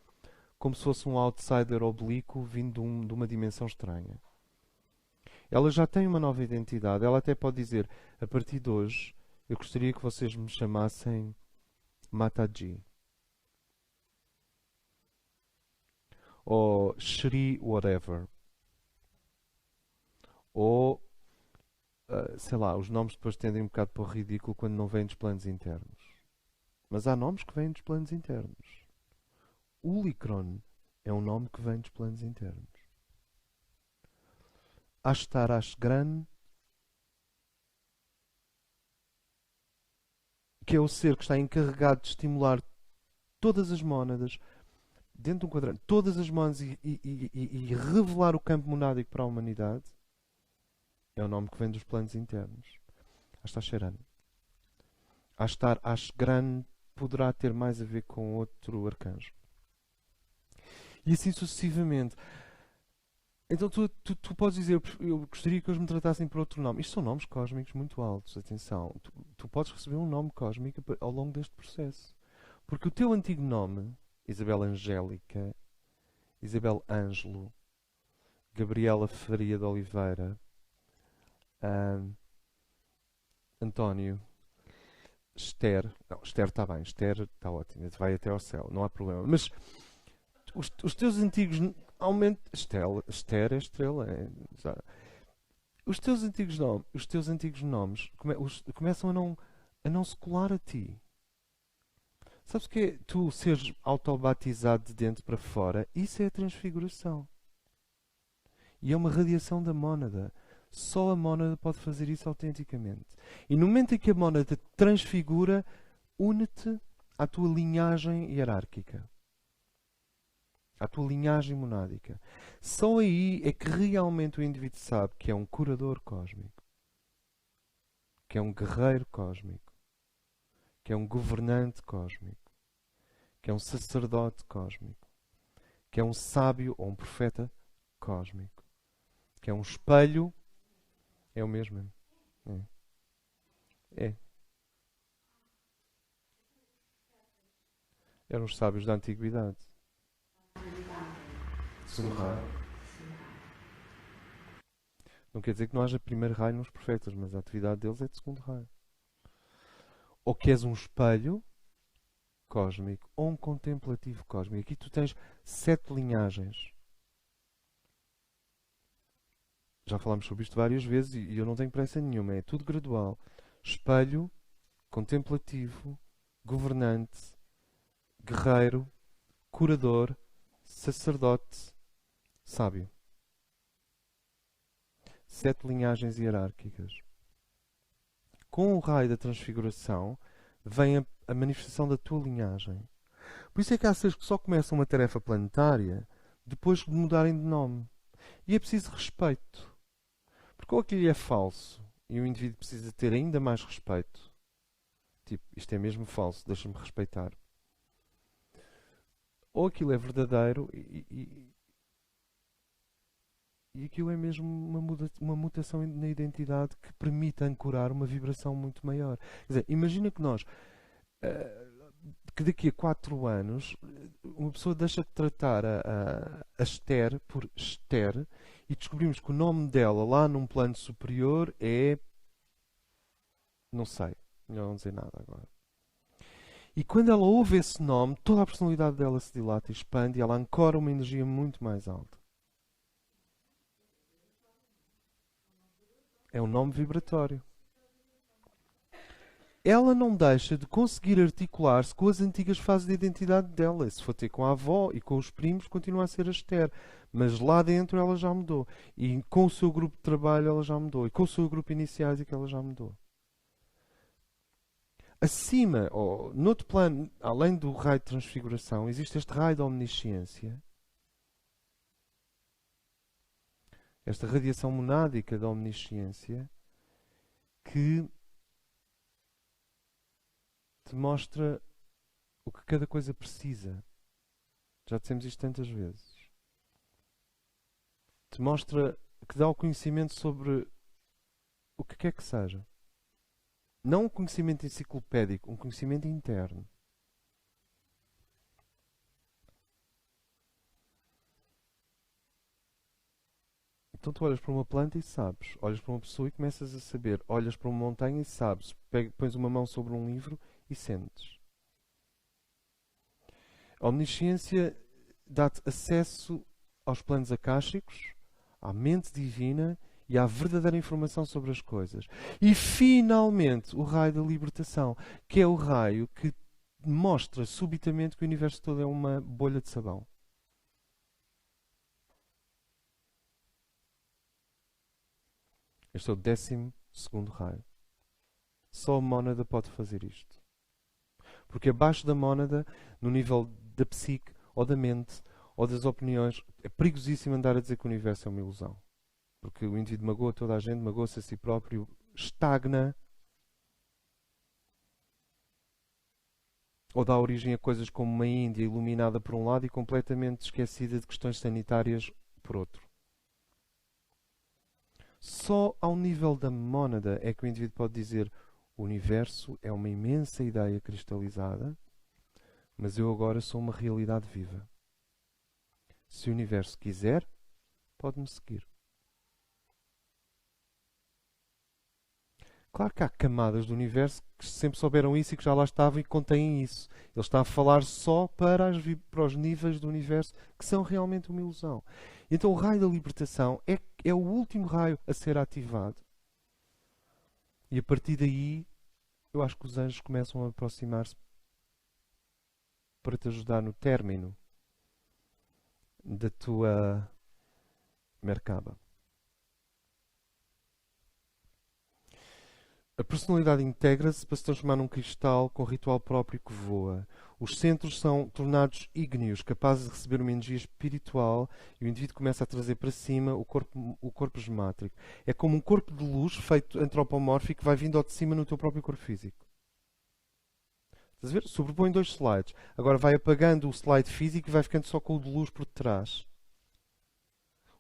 como se fosse um outsider oblíquo vindo de uma dimensão estranha. Ela já tem uma nova identidade. Ela até pode dizer, a partir de hoje, eu gostaria que vocês me chamassem Mataji. ou Shri whatever. Ou, sei lá, os nomes depois tendem um bocado para o ridículo quando não vêm dos planos internos. Mas há nomes que vêm dos planos internos. Ulicron é um nome que vem dos planos internos. Ashtar Ashgran, que é o ser que está encarregado de estimular todas as mónadas dentro de um quadrante, todas as mónadas e revelar o campo monádico para a humanidade, é o nome que vem dos planos internos. Ashtar Sheran. Ashtar Ashgran poderá ter mais a ver com outro arcanjo. E assim sucessivamente. Então tu podes dizer, eu gostaria que eles me tratassem por outro nome. Isto são nomes cósmicos muito altos, atenção. Tu podes receber um nome cósmico ao longo deste processo. Porque o teu antigo nome, Isabel Angélica, Isabel Ângelo, Gabriela Faria de Oliveira, António, Esther. Não, Esther está bem, Esther está ótimo, vai até ao céu, não há problema. Mas os teus antigos aumentam. Esther é estrela. Os teus antigos nomes começam a não se colar a ti. Sabes o que é tu seres autobatizado de dentro para fora? Isso é a transfiguração. E é uma radiação da mónada. Só a mónada pode fazer isso autenticamente. E no momento em que a mónada te transfigura, une-te à tua linhagem hierárquica. À tua linhagem monádica. Só aí é que realmente o indivíduo sabe que é um curador cósmico. Que é um guerreiro cósmico. Que é um governante cósmico, que é um sacerdote cósmico, que é um sábio ou um profeta cósmico, que é um espelho, é o mesmo. É. Eram os sábios da antiguidade. Segundo raio. Não quer dizer que não haja primeiro raio nos profetas, mas a atividade deles é de segundo raio. Ou que és um espelho cósmico ou um contemplativo cósmico. Aqui tu tens 7 linhagens. Já falámos sobre isto várias vezes e eu não tenho pressa nenhuma. É tudo gradual. Espelho, contemplativo, governante, guerreiro, curador, sacerdote, sábio. 7 linhagens hierárquicas. Com o raio da transfiguração vem a manifestação da tua linhagem. Por isso é que há seres que só começam uma tarefa planetária depois de mudarem de nome. E é preciso respeito. Porque ou aquilo é falso e o indivíduo precisa ter ainda mais respeito. Tipo, isto é mesmo falso, deixa-me respeitar. Ou aquilo é verdadeiro e aquilo é mesmo uma mutação na identidade que permite ancorar uma vibração muito maior. Quer dizer, imagina que nós, que daqui a 4 anos, uma pessoa deixa de tratar a Esther por Esther e descobrimos que o nome dela lá num plano superior é... Não sei, melhor não dizer nada agora. E quando ela ouve esse nome, toda a personalidade dela se dilata e expande e ela ancora uma energia muito mais alta. É um nome vibratório. Ela não deixa de conseguir articular-se com as antigas fases de identidade dela. Se for ter com a avó e com os primos, continua a ser a Esther. Mas lá dentro ela já mudou. E com o seu grupo de trabalho ela já mudou. E com o seu grupo iniciático ela já mudou. Acima, ou noutro plano, além do raio de transfiguração, existe este raio da omnisciência. Esta radiação monádica da omnisciência que te mostra o que cada coisa precisa. Já dissemos isto tantas vezes. Te mostra, que dá o conhecimento sobre o que quer que seja. Não um conhecimento enciclopédico, um conhecimento interno. Então tu olhas para uma planta e sabes. Olhas para uma pessoa e começas a saber. Olhas para uma montanha e sabes. Pões uma mão sobre um livro e sentes. A omnisciência dá-te acesso aos planos akáshicos, à mente divina e à verdadeira informação sobre as coisas. E finalmente o raio da libertação, que é o raio que mostra subitamente que o universo todo é uma bolha de sabão. Este é o 12º raio. Só a mónada pode fazer isto. Porque abaixo da mónada, no nível da psique, ou da mente, ou das opiniões, é perigosíssimo andar a dizer que o universo é uma ilusão. Porque o indivíduo magoa toda a gente, magoa-se a si próprio, estagna, ou dá origem a coisas como uma Índia iluminada por um lado e completamente esquecida de questões sanitárias por outro. Só ao nível da mónada é que o indivíduo pode dizer: o universo é uma imensa ideia cristalizada, mas eu agora sou uma realidade viva. Se o universo quiser, pode-me seguir. Claro que há camadas do universo que sempre souberam isso e que já lá estavam e contêm isso. Ele está a falar só para os níveis do universo que são realmente uma ilusão. Então o raio da libertação é o último raio a ser ativado. E a partir daí, eu acho que os anjos começam a aproximar-se para te ajudar no término da tua Merkaba. A personalidade integra-se para se transformar num cristal com ritual próprio que voa. Os centros são tornados ígneos, capazes de receber uma energia espiritual, e o indivíduo começa a trazer para cima o corpo gemátrico. É como um corpo de luz feito antropomórfico que vai vindo ao de cima no teu próprio corpo físico. Estás a ver? Sobrepõe 2 slides. Agora vai apagando o slide físico e vai ficando só com o de luz por detrás.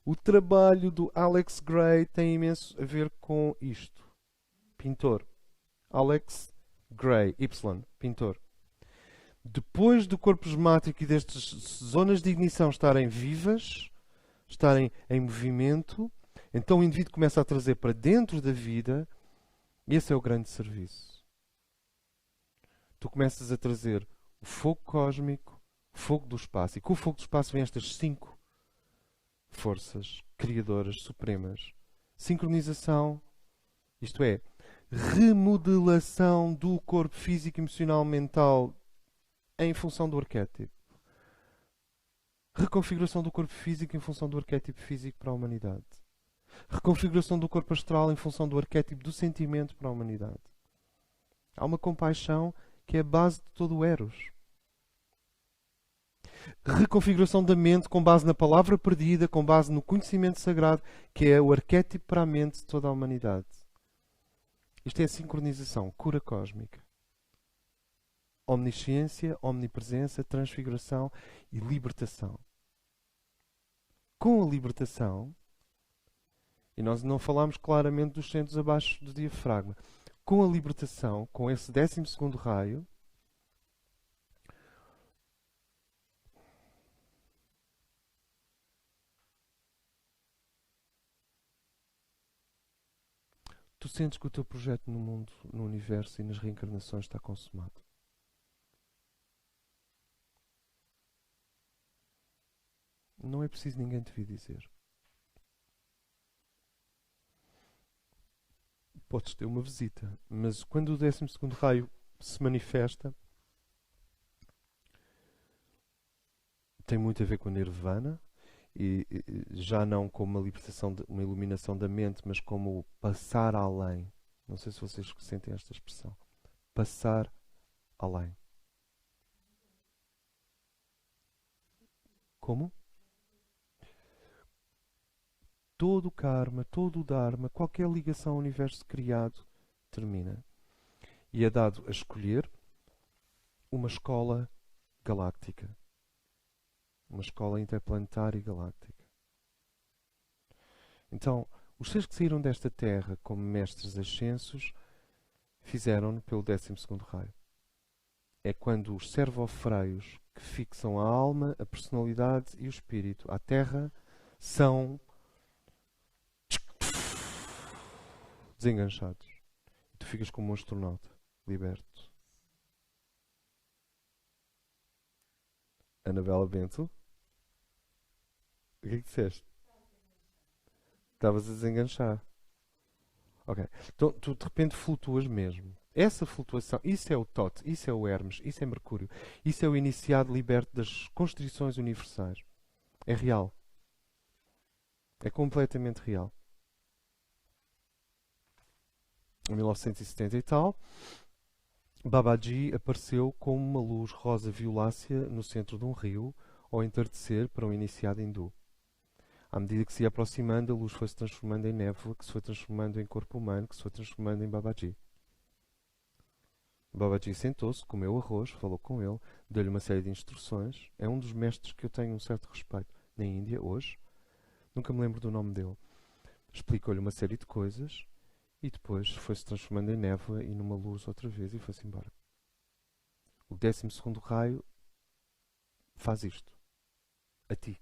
O trabalho do Alex Gray tem imenso a ver com isto. Pintor. Alex Gray, Y, pintor. Depois do corpo gemátrico e destas zonas de ignição estarem vivas, estarem em movimento, então o indivíduo começa a trazer para dentro da vida, e esse é o grande serviço. Tu começas a trazer o fogo cósmico, o fogo do espaço, e com o fogo do espaço vem estas 5 forças criadoras supremas. Sincronização, isto é, remodelação do corpo físico, emocional, mental em função do arquétipo. Reconfiguração do corpo físico em função do arquétipo físico para a humanidade. Reconfiguração do corpo astral em função do arquétipo do sentimento para a humanidade. Há uma compaixão que é a base de todo o Eros. Reconfiguração da mente com base na palavra perdida, com base no conhecimento sagrado, que é o arquétipo para a mente de toda a humanidade. Isto é a sincronização, cura cósmica. Omnisciência, omnipresença, transfiguração e libertação. Com a libertação, e nós não falamos claramente dos centros abaixo do diafragma, com a libertação, com esse 12º raio, tu sentes que o teu projeto no mundo, no universo e nas reencarnações está consumado. Não é preciso ninguém te vir dizer. Podes ter uma visita, mas quando o 12º raio se manifesta, tem muito a ver com a nirvana, e já não como uma libertação, uma iluminação da mente, mas como passar além. Não sei se vocês sentem esta expressão. Passar além. Como? Todo o karma, todo o dharma, qualquer ligação ao universo criado, termina. E é dado a escolher uma escola galáctica. Uma escola interplanetária e galáctica. Então, os seres que saíram desta Terra como mestres ascensos fizeram-no pelo 12º raio. É quando os servofreios que fixam a alma, a personalidade e o espírito à Terra são desenganchados. E tu ficas como um astronauta, liberto. Anabela Bento. O que é que disseste? Estavas a desenganchar. Ok. Então, tu de repente flutuas mesmo. Essa flutuação, isso é o Thoth, isso é o Hermes, isso é Mercúrio. Isso é o iniciado liberto das constrições universais. É real. É completamente real. Em 1970 e tal, Babaji apareceu como uma luz rosa violácea no centro de um rio, ao entardecer para um iniciado hindu. À medida que se ia aproximando, a luz foi se transformando em névoa, que se foi transformando em corpo humano, que se foi transformando em Babaji. Babaji sentou-se, comeu arroz, falou com ele, deu-lhe uma série de instruções. É um dos mestres que eu tenho um certo respeito na Índia, hoje. Nunca me lembro do nome dele. Explicou-lhe uma série de coisas e depois foi-se transformando em névoa e numa luz outra vez e foi-se embora. O 12º raio faz isto. A ti.